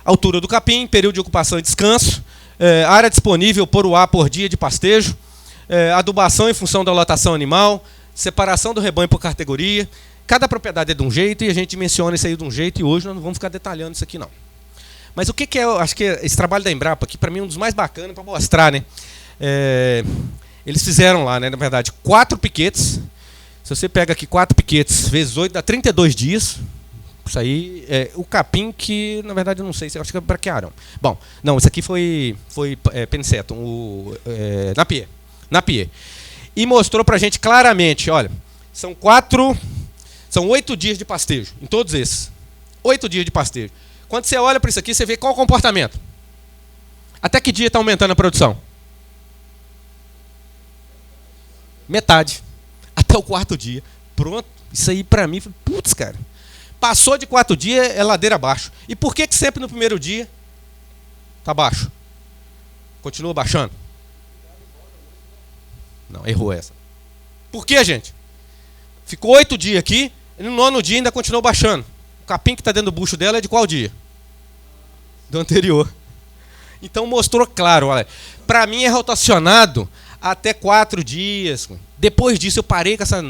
Altura do capim, período de ocupação e descanso, área disponível por UA por dia de pastejo, adubação em função da lotação animal, separação do rebanho por categoria. Cada propriedade é de um jeito e a gente menciona isso aí de um jeito e hoje nós não vamos ficar detalhando isso aqui não. Mas o que é, eu acho que esse trabalho da Embrapa aqui, para mim, é um dos mais bacanas para mostrar, né? Eles fizeram lá, né, na verdade, 4 piquetes. Se você pega aqui 4 piquetes vezes 8, dá 32 dias. Isso aí é o capim que, na verdade, eu não sei, eu acho que é braquiarão. Bom, não, isso aqui foi Pensetum, Napier. E mostrou pra gente claramente, olha, são 8 dias de pastejo, em todos esses. 8 dias de pastejo. Quando você olha para isso aqui, você vê qual o comportamento. Até que dia está aumentando a produção? Metade. Até o 4º dia. Pronto. Isso aí para mim, putz, cara. Passou de 4 dias, é ladeira abaixo. E por que sempre no primeiro dia está baixo? Continua baixando? Não, errou essa. Por que, gente? Ficou 8 dias aqui, e no 9º dia ainda continuou baixando. O capim que está dentro do bucho dela é de qual dia? Do anterior. Então mostrou claro, olha, para mim é rotacionado até 4 dias. Depois disso eu parei com essa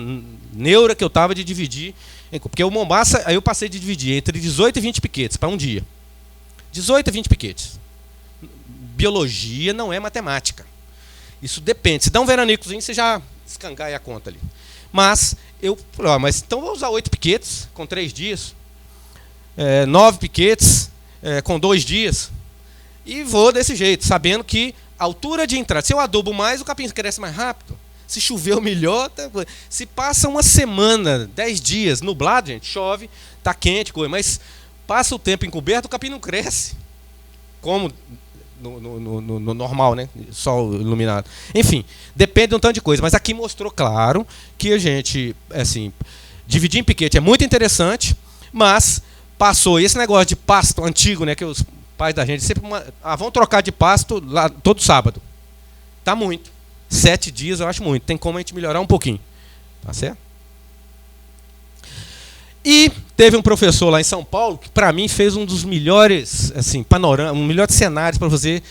neura que eu estava de dividir. Porque o mombaça, aí eu passei de dividir entre 18 e 20 piquetes para um dia. 18 e 20 piquetes. Biologia não é matemática. Isso depende. Se dá um veranicozinho, você já escangaia a conta ali. Mas então vou usar 8 piquetes com 3 dias. 9 piquetes com 2 dias. E vou desse jeito, sabendo que a altura de entrada, se eu adubo mais, o capim cresce mais rápido. Se choveu melhor, se passa uma semana, 10 dias, nublado, gente, chove, tá quente, mas passa o tempo encoberto, o capim não cresce. Como no normal, né? Sol iluminado. Enfim, depende de um tanto de coisa. Mas aqui mostrou claro que a gente, assim, dividir em piquete é muito interessante, mas passou esse negócio de pasto antigo, né? Que os pais da gente sempre vão trocar de pasto lá todo sábado. Tá muito. 7 dias eu acho muito. Tem como a gente melhorar um pouquinho. Tá certo? E teve um professor lá em São Paulo que, para mim, fez um dos melhores panoramas, um melhor cenários para você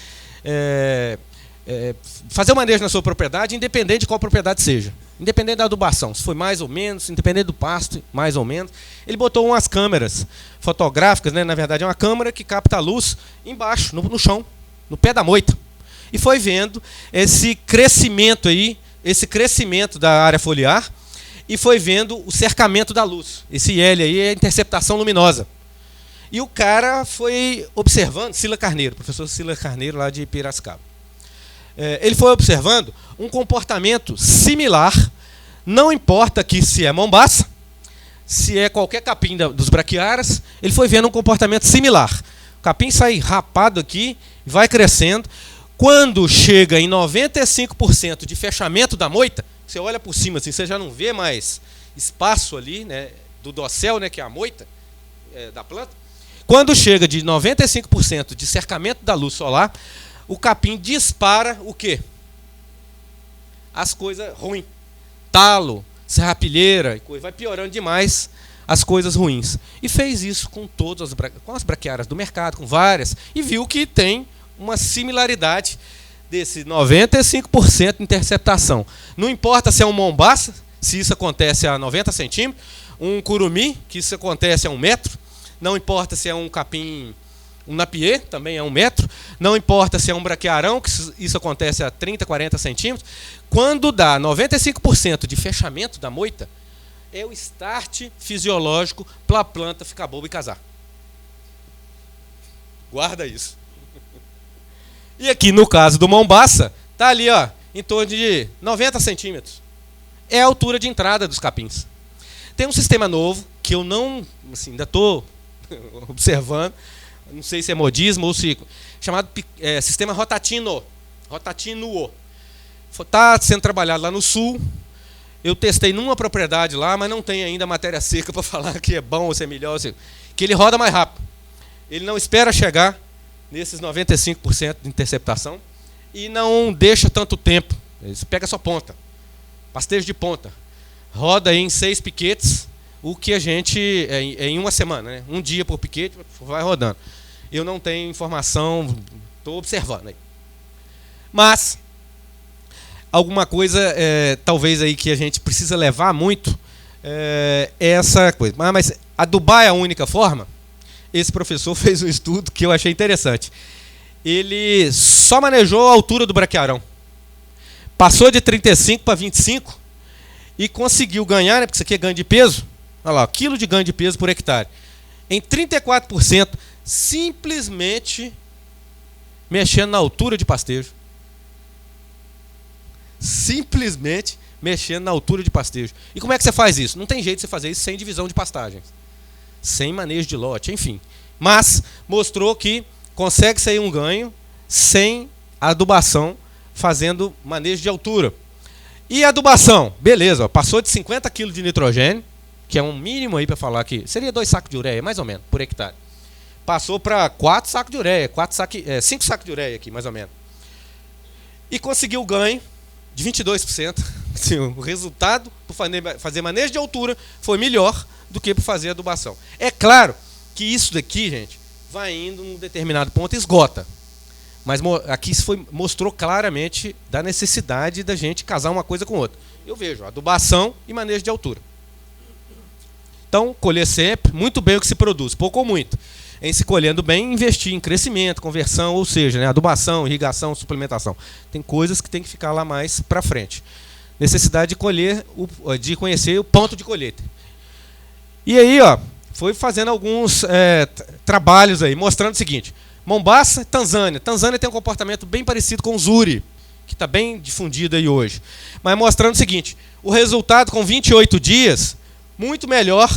fazer o manejo na sua propriedade, independente de qual propriedade seja. Independente da adubação, se foi mais ou menos, independente do pasto, mais ou menos. Ele botou umas câmeras fotográficas, né? Na verdade é uma câmera que capta a luz embaixo, no chão, no pé da moita. E foi vendo esse crescimento da área foliar, e foi vendo o cercamento da luz. Esse L aí é a interceptação luminosa. E o cara foi observando, professor Sila Carneiro, lá de Piracicaba. Ele foi observando um comportamento similar, não importa aqui se é mombaça, se é qualquer capim dos braquiárias, ele foi vendo um comportamento similar. O capim sai rapado aqui, vai crescendo. Quando chega em 95% de fechamento da moita, você olha por cima, assim, você já não vê mais espaço ali, né, do dossel, né, que é a moita da planta. Quando chega de 95% de cercamento da luz solar, o capim dispara o quê? As coisas ruins. Talo, serrapilheira, vai piorando demais as coisas ruins. E fez isso com todas as braquiárias do mercado, com várias, e viu que tem uma similaridade desse 95% de interceptação. Não importa se é um mombaça, se isso acontece a 90 centímetros, um curumi, que isso acontece a 1 metro, não importa se é um capim, um napier, também é 1 metro, não importa se é um braquiarão, que isso acontece a 30, 40 centímetros, quando dá 95% de fechamento da moita, é o start fisiológico para a planta ficar boa e casar. Guarda isso. E aqui, no caso do mombaça, está ali, ó, em torno de 90 centímetros. É a altura de entrada dos capins. Tem um sistema novo, que eu não, ainda estou observando, não sei se é modismo ou se... chamado sistema Rotatino. Está sendo trabalhado lá no sul. Eu testei numa propriedade lá, mas não tem ainda matéria seca para falar que é bom ou se é melhor. Que ele roda mais rápido. Ele não espera chegar nesses 95% de interceptação e não deixa tanto tempo. Ele pega só ponta. Pastejo de ponta. Roda aí em 6 piquetes, o que a gente... em uma semana, né? 1 dia por piquete, vai rodando. Eu não tenho informação, estou observando aí. Mas, alguma coisa, talvez aí que a gente precisa levar muito, é essa coisa. Mas adubar é a única forma? Esse professor fez um estudo que eu achei interessante. Ele só manejou a altura do braquiarão. Passou de 35 para 25 e conseguiu ganhar, né, porque isso aqui é ganho de peso. Olha lá, quilo de ganho de peso por hectare. Em 34%, simplesmente mexendo na altura de pastejo. Simplesmente mexendo na altura de pastejo. E como é que você faz isso? Não tem jeito de você fazer isso sem divisão de pastagens, sem manejo de lote, enfim. Mas mostrou que consegue sair um ganho sem adubação, fazendo manejo de altura. E a adubação? Beleza, ó, passou de 50 kg de nitrogênio, que é um mínimo aí para falar que seria 2 sacos de ureia, mais ou menos, por hectare. Passou para 4 sacos de ureia, 5 sacos de ureia aqui, mais ou menos. E conseguiu ganho de 22%. O resultado por fazer manejo de altura foi melhor do que por fazer adubação. É claro que isso daqui, gente, vai indo num determinado ponto e esgota. Mas aqui mostrou claramente da necessidade da gente casar uma coisa com outra. Eu vejo adubação e manejo de altura. Então, colher sempre, muito bem o que se produz, pouco ou muito. Em se colhendo bem, investir em crescimento, conversão, ou seja, né, adubação, irrigação, suplementação. Tem coisas que tem que ficar lá mais para frente. Necessidade de conhecer o ponto de colheita. E aí, ó, foi fazendo alguns trabalhos aí, mostrando o seguinte. Mombaça, Tanzânia. Tanzânia tem um comportamento bem parecido com o Zuri, que está bem difundido aí hoje. Mas mostrando o seguinte, o resultado com 28 dias, muito melhor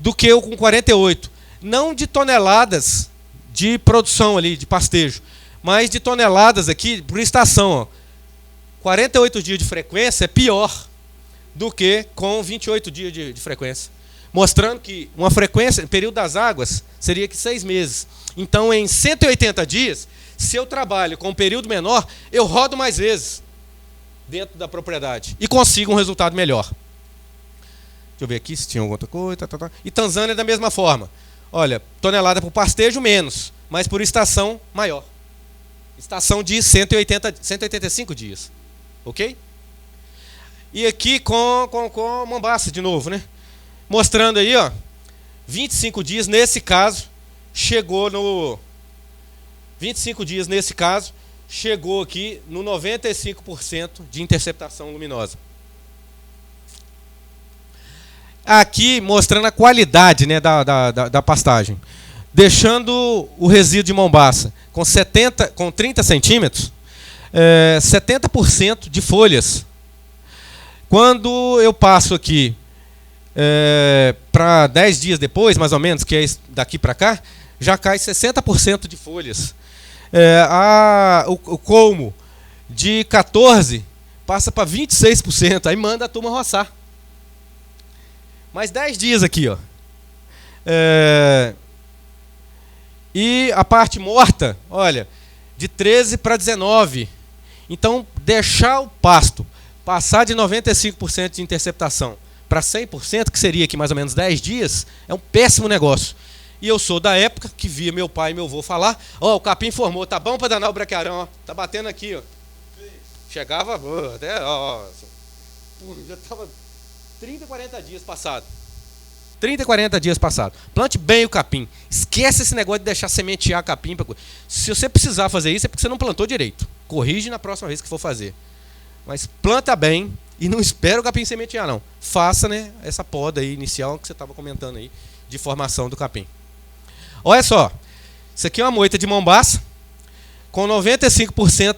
do que o com 48. Não de toneladas de produção ali, de pastejo, mas de toneladas aqui por estação. Ó. 48 dias de frequência é pior do que com 28 dias de frequência. Mostrando que uma frequência, período das águas, seria que 6 meses. Então, em 180 dias, se eu trabalho com um período menor, eu rodo mais vezes dentro da propriedade e consigo um resultado melhor. eu ver aqui se tinha alguma outra coisa. E Tanzânia da mesma forma. Olha, tonelada por pastejo menos, mas por estação maior. Estação de 185 dias. Ok? E aqui com Mombasa de novo, né? Mostrando aí, ó, 25 dias nesse caso, chegou no 25 dias nesse caso, chegou aqui no 95% de interceptação luminosa. Aqui mostrando a qualidade, né, da pastagem. Deixando o resíduo de Mombasa com 30 centímetros, 70% de folhas. Quando eu passo aqui para 10 dias depois, mais ou menos, que é daqui para cá, já cai 60% de folhas. O colmo de 14 passa para 26%, aí manda a turma roçar. Mais 10 dias aqui, ó. E a parte morta, olha, de 13 para 19. Então, deixar o pasto passar de 95% de interceptação para 100%, que seria aqui mais ou menos 10 dias, é um péssimo negócio. E eu sou da época que via meu pai e meu avô falar, ó, o capim formou, tá bom para danar o braquiarão, ó, tá batendo aqui, ó. Chegava, até, ó, já estava 30, 40 dias passado. 30, 40 dias passado. Plante bem o capim. Esquece esse negócio de deixar sementear capim. Se você precisar fazer isso, é porque você não plantou direito. Corrige na próxima vez que for fazer. Mas planta bem e não espera o capim sementear, não. Faça, né, essa poda aí inicial que você estava comentando aí, de formação do capim. Olha só. Isso aqui é uma moita de Mombasa com 95%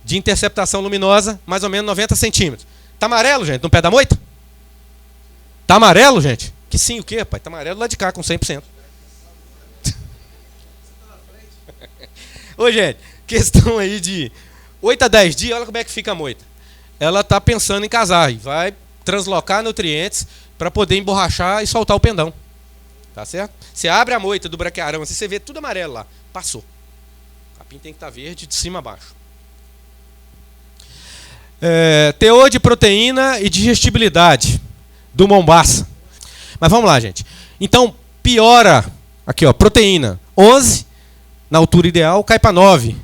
de interceptação luminosa, mais ou menos 90 centímetros. Tá amarelo, gente, no pé da moita? Tá amarelo, gente? Que sim, o quê, pai? Tá amarelo lá de cá, com 100%. Ô, gente, questão aí de 8 a 10 dias, olha como é que fica a moita. Ela tá pensando em casar e vai translocar nutrientes para poder emborrachar e soltar o pendão. Tá certo? Você abre a moita do braquiarão, assim, você vê tudo amarelo lá. Passou. O capim tem que estar verde de cima a baixo. Teor de proteína e digestibilidade do Mombasa. Mas vamos lá, gente. Então, piora. Aqui, ó, proteína. 11, na altura ideal, cai para 9.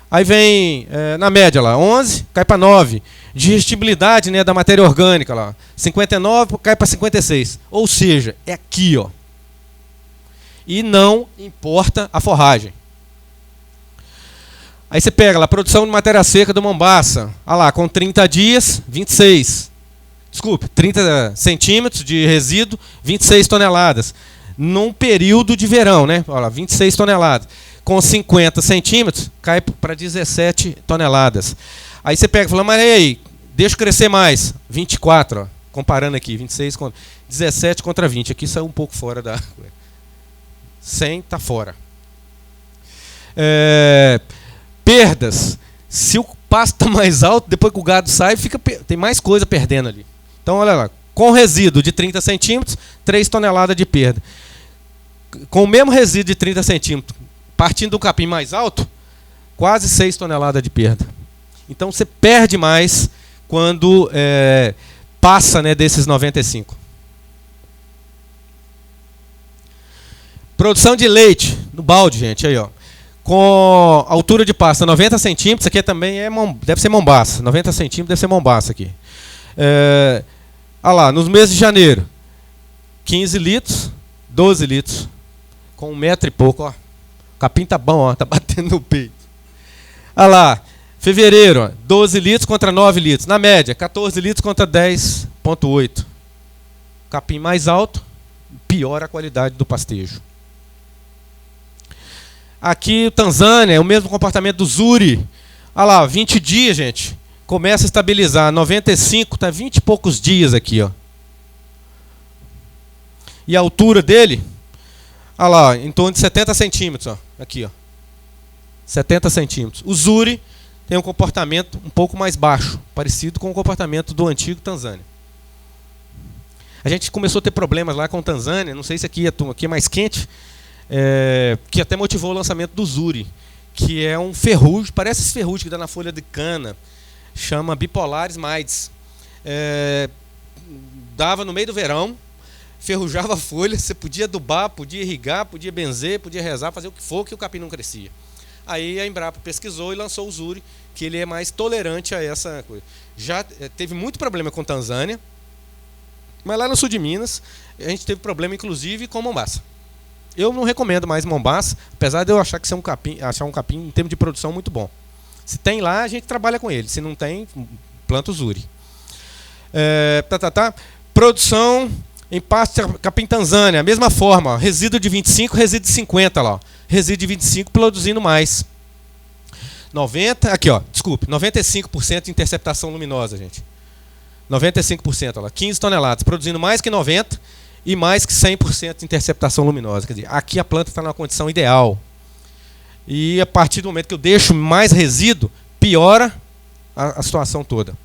Aí vem, na média lá, 11, cai para 9. Digestibilidade, né, da matéria orgânica lá, 59, cai para 56. Ou seja, é aqui, ó. E não importa a forragem. Aí você pega lá, produção de matéria seca do Mombasa. Olha lá, com 30 dias, 26. Desculpe, 30 centímetros de resíduo, 26 toneladas. Num período de verão, né? Olha lá, 26 toneladas. Com 50 centímetros, cai para 17 toneladas. Aí você pega e fala, mas aí, deixa crescer mais. 24, ó, comparando aqui, 26 com 17 contra 20. Aqui saiu um pouco fora da... 100 está fora. Perdas. Se o pasto está mais alto, depois que o gado sai, tem mais coisa perdendo ali. Então, olha lá, com resíduo de 30 centímetros, 3 toneladas de perda. Com o mesmo resíduo de 30 centímetros, partindo do capim mais alto, quase 6 toneladas de perda. Então, você perde mais quando passa, né, desses 95. Produção de leite no balde, gente, aí, ó. Com altura de pasta 90 centímetros, aqui também deve ser Mombasa. 90 centímetros deve ser Mombasa aqui. Olha lá, nos meses de janeiro, 15 litros, 12 litros. Com 1 metro e pouco, ó. O capim tá bom, ó, tá batendo no peito. Olha lá, fevereiro, ó, 12 litros contra 9 litros. Na média, 14 litros contra 10,8. Capim mais alto, piora a qualidade do pastejo. Aqui, Tanzânia, é o mesmo comportamento do Zuri. Olha lá, 20 dias, gente. Começa a estabilizar. 95, está 20 e poucos dias aqui, ó. E a altura dele, olha lá, em torno de 70 centímetros, ó. Aqui, ó. 70 centímetros. O Zuri tem um comportamento um pouco mais baixo, parecido com o comportamento do antigo Tanzânia. A gente começou a ter problemas lá com o Tanzânia, não sei se aqui é mais quente, que até motivou o lançamento do Zuri, que é um ferrugem, parece esse ferrugem que dá na folha de cana, chama Bipolaris maides. dava no meio do verão, ferrujava a folha, você podia adubar, podia irrigar, podia benzer, podia rezar, fazer o que for, que o capim não crescia. Aí a Embrapa pesquisou e lançou o Zuri, que ele é mais tolerante a essa coisa. Já teve muito problema com Tanzânia, mas lá no sul de Minas, a gente teve problema inclusive com Mombaça. Eu não recomendo mais Mombaça, apesar de eu achar que achar um capim em termos de produção muito bom. Se tem lá, a gente trabalha com ele. Se não tem, planta o Zuri. Produção em pasto capim Tanzânia, a mesma forma, ó, resíduo de 25, resíduo de 50 lá, ó. Resíduo de 25 produzindo mais. 95% de interceptação luminosa, gente. 95%, ó lá, 15 toneladas, produzindo mais que 90 e mais que 100% de interceptação luminosa. Quer dizer, aqui a planta está numa condição ideal. E a partir do momento que eu deixo mais resíduo, piora a situação toda.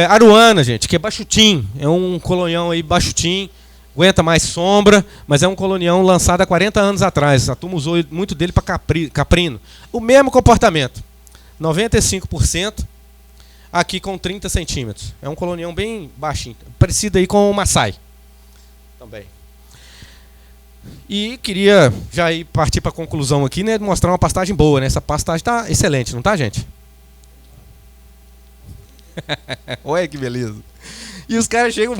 Aruana, gente, que é baixutim, é um colonião aí baixutim, aguenta mais sombra, mas é um colonião lançado há 40 anos atrás. A turma usou muito dele para caprino. O mesmo comportamento, 95%, aqui com 30 centímetros. É um colonião bem baixinho, parecido aí com o Maasai. Também. E queria já ir partir para a conclusão aqui, né, mostrar uma pastagem boa, né? Essa pastagem está excelente, não está, gente? Olha que beleza. E os caras chegam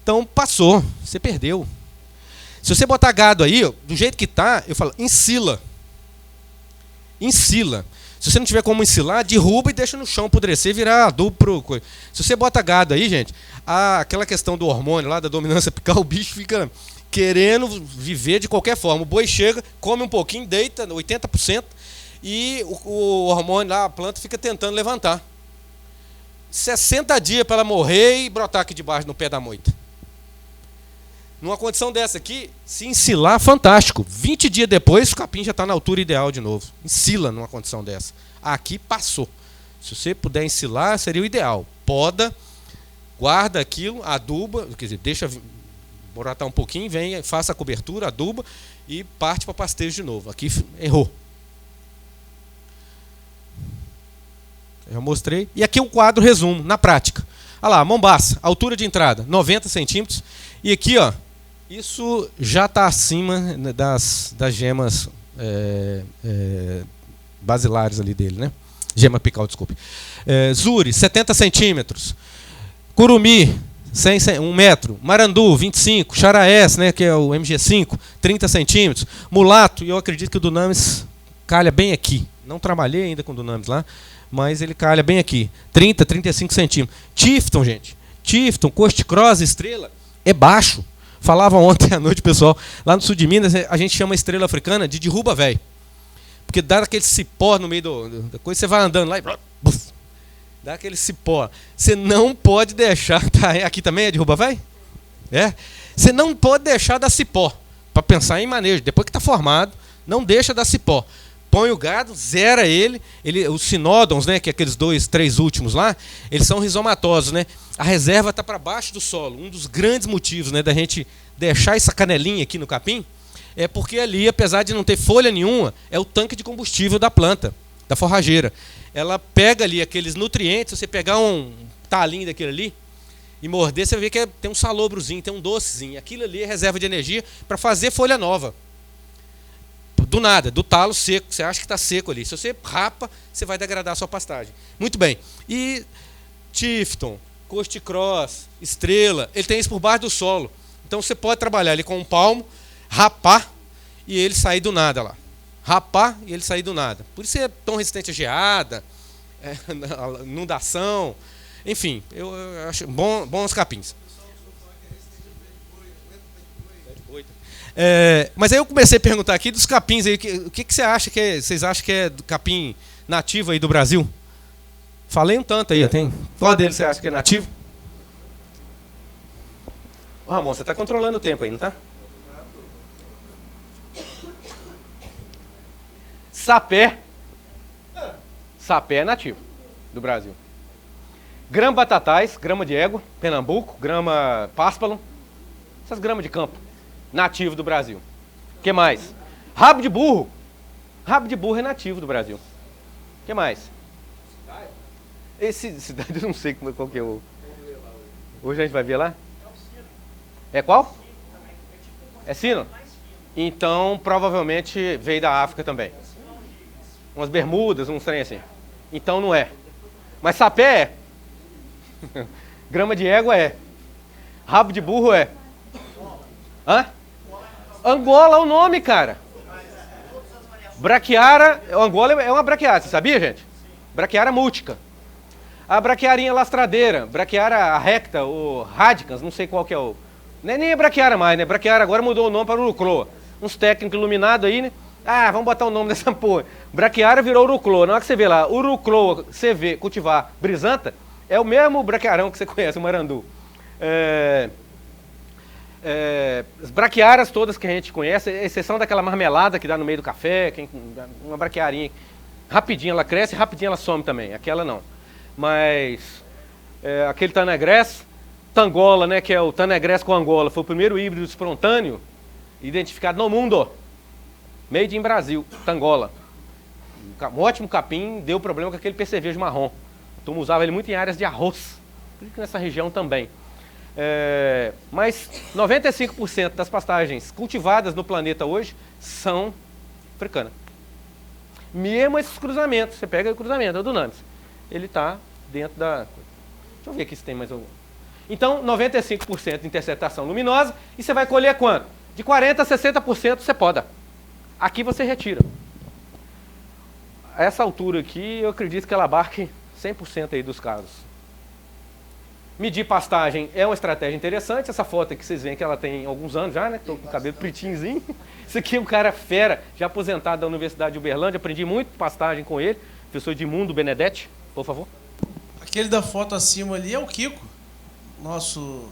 Então passou, você perdeu. Se você botar gado aí, ó, do jeito que tá, eu falo, ensila. Ensila. Se você não tiver como ensilar, derruba e deixa no chão apodrecer, virar adubo pro coisa. Se você bota gado aí, gente, aquela questão do hormônio lá, da dominância apical, o bicho fica querendo viver de qualquer forma. O boi chega, come um pouquinho, deita 80%, e o hormônio lá, a planta fica tentando levantar. 60 dias para ela morrer e brotar aqui debaixo no pé da moita. Numa condição dessa aqui, se ensilar, fantástico. 20 dias depois, o capim já está na altura ideal de novo. Ensila numa condição dessa. Aqui passou. Se você puder ensilar, seria o ideal. Poda, guarda aquilo, aduba, quer dizer, deixa brotar um pouquinho, vem, faça a cobertura, aduba e parte para pastejo de novo. Aqui errou. Já mostrei. E aqui um quadro resumo, na prática. Olha lá, Mombaça, altura de entrada, 90 centímetros. E aqui, ó, isso já está acima das gemas basilares ali dele, né? Gema apical, desculpe. Zuri, 70 centímetros. Curumi, 1 metro. Marandu, 25. Xaraés, né, que é o MG5, 30 centímetros. Mulato, e eu acredito que o Dunamis calha bem aqui. Não trabalhei ainda com o Dunamis lá, mas ele calha bem aqui. 30, 35 centímetros. Tifton, gente. Tifton, Coast Cross, estrela, é baixo. Falava ontem à noite, pessoal, lá no sul de Minas, a gente chama a estrela africana de derruba velho. Porque dá aquele cipó no meio da coisa, você vai andando lá e buf, dá aquele cipó. Você não pode deixar. Tá, aqui também é derruba velho? Você não pode deixar dar cipó. Para pensar em manejo. Depois que está formado, não deixa dar cipó. Põe o gado, zera ele, os sinódons, né, que é aqueles 2, 3 últimos lá, eles são rizomatosos, né? A reserva está para baixo do solo. Um dos grandes motivos, né, da gente deixar essa canelinha aqui no capim é porque ali, apesar de não ter folha nenhuma, é o tanque de combustível da planta, da forrageira. Ela pega ali aqueles nutrientes, se você pegar um talinho daquele ali e morder, você vai ver que tem um salobrozinho, tem um docezinho. Aquilo ali é reserva de energia para fazer folha nova. Do nada, do talo seco, você acha que está seco ali. Se você rapa, você vai degradar a sua pastagem. Muito bem. E Tifton, Coast Cross, estrela, ele tem isso por baixo do solo. Então você pode trabalhar ele com um palmo, rapar e ele sair do nada lá. Rapar e ele sair do nada. Por isso é tão resistente a geada, inundação, enfim, eu acho bons capins. Mas aí eu comecei a perguntar aqui dos capins aí, o que você acha vocês acham que é do capim nativo aí do Brasil? Falei um tanto aí, tem. Qual deles você acha que é nativo? Ô, Ramon, você está controlando o tempo aí, não está? Sapé. Sapé é nativo do Brasil. Grama batatais, grama de égua, Pernambuco, grama páspalo, essas gramas de campo. Nativo do Brasil. O que mais? Rabo de burro. Rabo de burro é nativo do Brasil. O que mais? Esse cidade eu não sei qual que é o... Hoje a gente vai ver lá? É qual? É sino? Então, provavelmente veio da África também. Umas bermudas, uns trem assim. Então não é. Mas sapé é. Grama de égua é. Rabo de burro é. Hã? Angola é o nome, cara. Braquiara, Angola é uma braquiara, você sabia, gente? Braquiara múltica. A braquiarinha lastradeira, braquiara recta, ou radicans, não sei qual que é o... Nem é braquiara mais, né? Braquiara agora mudou o nome para urucloa. Uns técnicos iluminados aí, né? Ah, vamos botar o nome dessa porra. Braquiara virou urucloa. Na hora que você vê lá, urucloa, CV, cultivar, brisanta, é o mesmo braquiarão que você conhece, o marandu. As braquiaras todas que a gente conhece, exceção daquela marmelada que dá no meio do café, uma braquiarinha, rapidinho ela cresce, rapidinho ela some também, aquela não. Mas aquele Tanagress, Tangola, né, que é o Tanagress com Angola, foi o primeiro híbrido espontâneo identificado no mundo. Made in Brasil, Tangola. Um ótimo capim, deu problema com aquele percevejo marrom. A turma usava ele muito em áreas de arroz, por isso que nessa região também. Mas 95% das pastagens cultivadas no planeta hoje são africanas. Mesmo esses cruzamentos, você pega o cruzamento, é o Dunamis. Ele está dentro da... Deixa eu ver aqui se tem mais algum. Então, 95% de interceptação luminosa, e você vai colher quanto? De 40% a 60% você poda. Aqui você retira. A essa altura aqui, eu acredito que ela abarque 100% aí dos casos. Medir pastagem é uma estratégia interessante. Essa foto aqui, vocês veem que ela tem alguns anos já, né? Estou com o cabelo pretinhozinho. Isso aqui é um cara fera, já aposentado da Universidade de Uberlândia. Aprendi muito pastagem com ele. Professor Edmundo Benedetti, por favor. Aquele da foto acima ali é o Kiko, nosso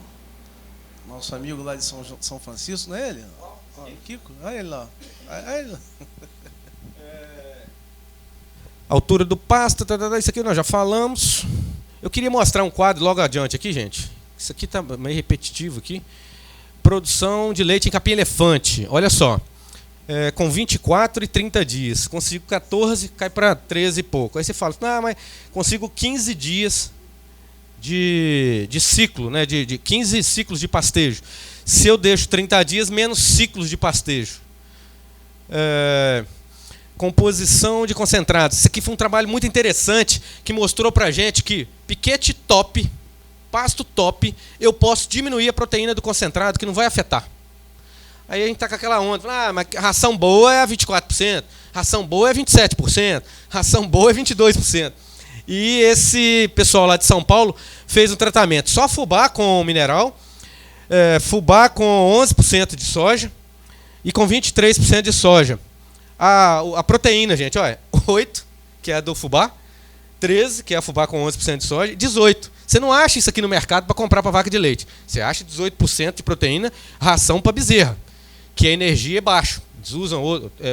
amigo lá de São Francisco, não é ele? Ó, o Kiko, olha ele lá. Olha ele lá. Altura do pasto, isso aqui nós já falamos. Eu queria mostrar um quadro logo adiante aqui, gente. Isso aqui está meio repetitivo aqui. Produção de leite em capim-elefante. Olha só. Com 24 e 30 dias. Consigo 14, cai para 13 e pouco. Aí você fala, mas consigo 15 dias de ciclo, né? de 15 ciclos de pastejo. Se eu deixo 30 dias, menos ciclos de pastejo. Composição de concentrados. Isso aqui foi um trabalho muito interessante que mostrou para a gente que piquete top, pasto top, eu posso diminuir a proteína do concentrado, que não vai afetar. Aí a gente está com aquela onda, mas ração boa é 24%, ração boa é 27%, ração boa é 22%. E esse pessoal lá de São Paulo fez um tratamento só fubá com mineral, fubá com 11% de soja e com 23% de soja. A proteína, gente, olha, 8, que é a do fubá, 13, que é a fubá com 11% de soja, 18. Você não acha isso aqui no mercado para comprar para vaca de leite. Você acha 18% de proteína, ração para bezerra, que a energia é baixa. Eles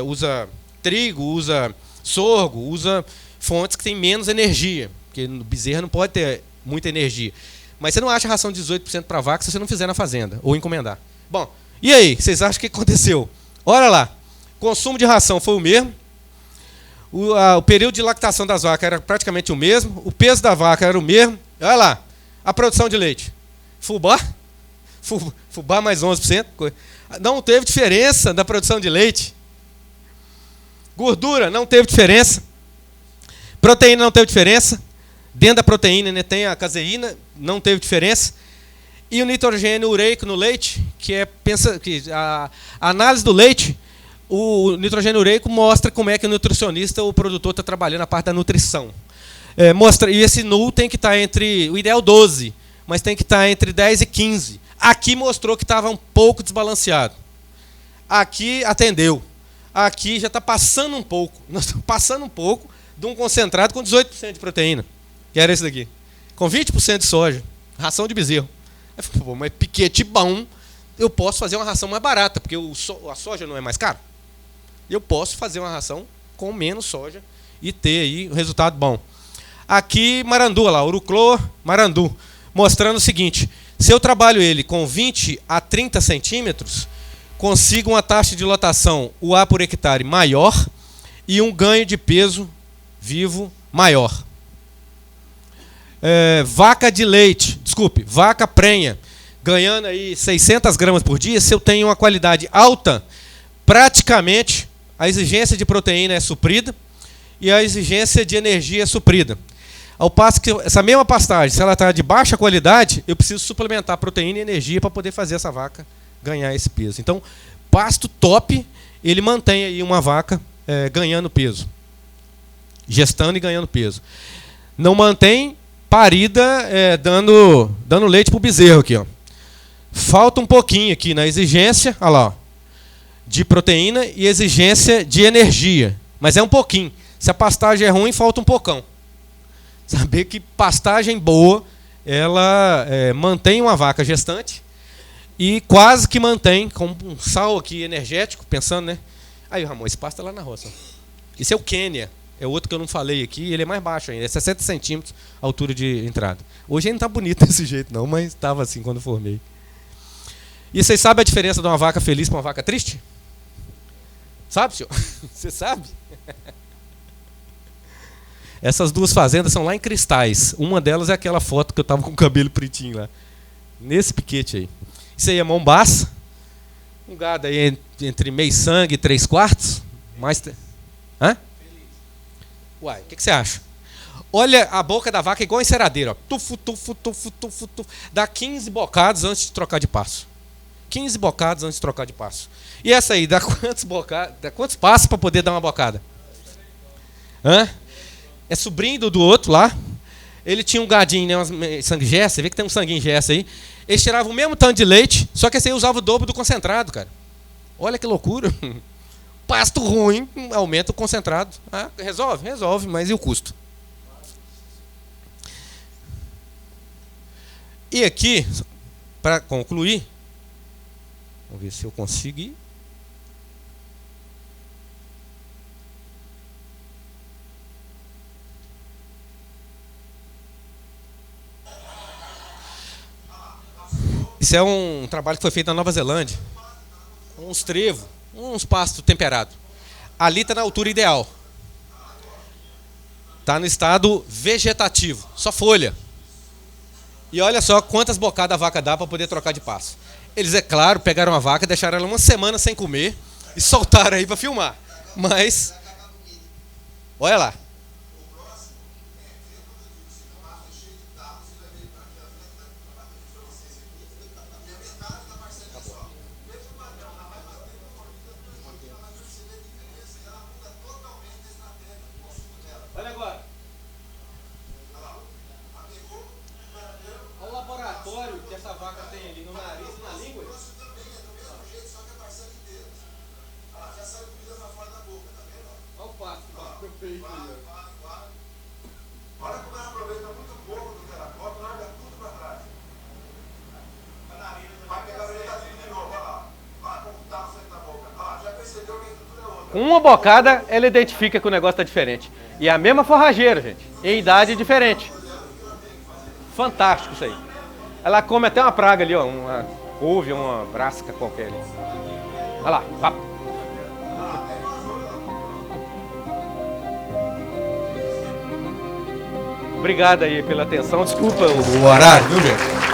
usa trigo, usa sorgo, usa fontes que têm menos energia, porque no bezerra não pode ter muita energia. Mas você não acha ração de 18% para vaca se você não fizer na fazenda, ou encomendar. Bom, e aí, vocês acham que aconteceu? Olha lá. Consumo de ração foi o mesmo, o período de lactação das vacas era praticamente o mesmo, o peso da vaca era o mesmo. Olha lá, a produção de leite. Fubá mais 11%. Não teve diferença na produção de leite. Gordura, não teve diferença. Proteína, não teve diferença. Dentro da proteína, né, tem a caseína, não teve diferença. E o nitrogênio ureico no leite, que a análise do leite, o nitrogênio ureico mostra como é que o nutricionista, o produtor, está trabalhando a parte da nutrição. E esse NU tem que estar entre, o ideal 12, mas tem que estar entre 10 e 15. Aqui mostrou que estava um pouco desbalanceado. Aqui atendeu. Aqui já está passando um pouco. Nós estamos passando um pouco de um concentrado com 18% de proteína, que era esse daqui. Com 20% de soja. Ração de bezerro. Aí, pô, mas piquete bom, eu posso fazer uma ração mais barata, porque a soja não é mais cara. Eu posso fazer uma ração com menos soja e ter aí um resultado bom. Aqui, marandu, olha lá, urucloa, marandu, mostrando o seguinte, se eu trabalho ele com 20 a 30 centímetros, consigo uma taxa de lotação UA por hectare maior e um ganho de peso vivo maior. vaca de leite, desculpe, vaca prenha, ganhando aí 600 gramas por dia, se eu tenho uma qualidade alta, praticamente a exigência de proteína é suprida e a exigência de energia é suprida. Ao passo que essa mesma pastagem, se ela está de baixa qualidade, eu preciso suplementar proteína e energia para poder fazer essa vaca ganhar esse peso. Então, pasto top, ele mantém aí uma vaca ganhando peso, gestando e ganhando peso. Não mantém parida dando leite para o bezerro aqui, ó. Falta um pouquinho aqui na exigência, olha lá, ó, de proteína e exigência de energia. Mas é um pouquinho. Se a pastagem é ruim, falta um pocão. Saber que pastagem boa, ela mantém uma vaca gestante e quase que mantém, com um sal aqui energético, pensando, né? Aí, Ramon, esse pasto é lá na roça. Isso é o Quênia. É outro que eu não falei aqui, ele é mais baixo ainda, é 60 centímetros a altura de entrada. Hoje ele não está bonito desse jeito não, mas estava assim quando eu formei. E vocês sabem a diferença de uma vaca feliz para uma vaca triste? Sabe, senhor? Você sabe? Essas duas fazendas são lá em Cristais. Uma delas é aquela foto que eu estava com o cabelo pretinho lá. Nesse piquete aí. Isso aí é Mombaça. Um gado aí entre meio sangue e 3/4. Mais... Hã? Uai, o que você acha? Olha a boca da vaca igual enceradeira. Ó. Tufo, tufo, tufo, tufo, tufo. Dá 15 bocados antes de trocar de passo. 15 bocados antes de trocar de passo. E essa aí, dá quantos bocados, dá quantos passos para poder dar uma bocada? Hã? É sobrinho do outro lá. Ele tinha um gadinho, né, uma sangue Gessa. Você vê que tem um sanguinho Gessa aí. Eles tiravam o mesmo tanto de leite, só que esse aí usava o dobro do concentrado, cara. Olha que loucura. Pasto ruim, aumenta o concentrado. Ah, resolve, mas e o custo? E aqui, para concluir, vamos ver se eu consigo ir. Isso é um trabalho que foi feito na Nova Zelândia. Uns trevos, uns pastos temperados. Ali está na altura ideal. Está no estado vegetativo, só folha. E olha só quantas bocadas a vaca dá para poder trocar de pasto. Eles, é claro, pegaram a vaca, deixaram ela uma semana sem comer e soltaram aí para filmar. Mas, olha lá. Olha agora. Olha o laboratório que essa vaca tem ali no nariz e na língua. Olha o pasto. Olha como ela aproveita muito pouco do terracota, larga tudo para trás. Vai pegar o detalhinho de novo, olha lá. Olha como está no centro da boca. Ah, já percebeu que a estrutura é outra. Com uma bocada, ela identifica que o negócio está diferente. E é a mesma forrageira, gente, em idade diferente. Fantástico isso aí. Ela come até uma praga ali, ó, uma couve, uma brasca qualquer ali. Olha lá, papo. Obrigado aí pela atenção. Desculpa O horário, viu, gente?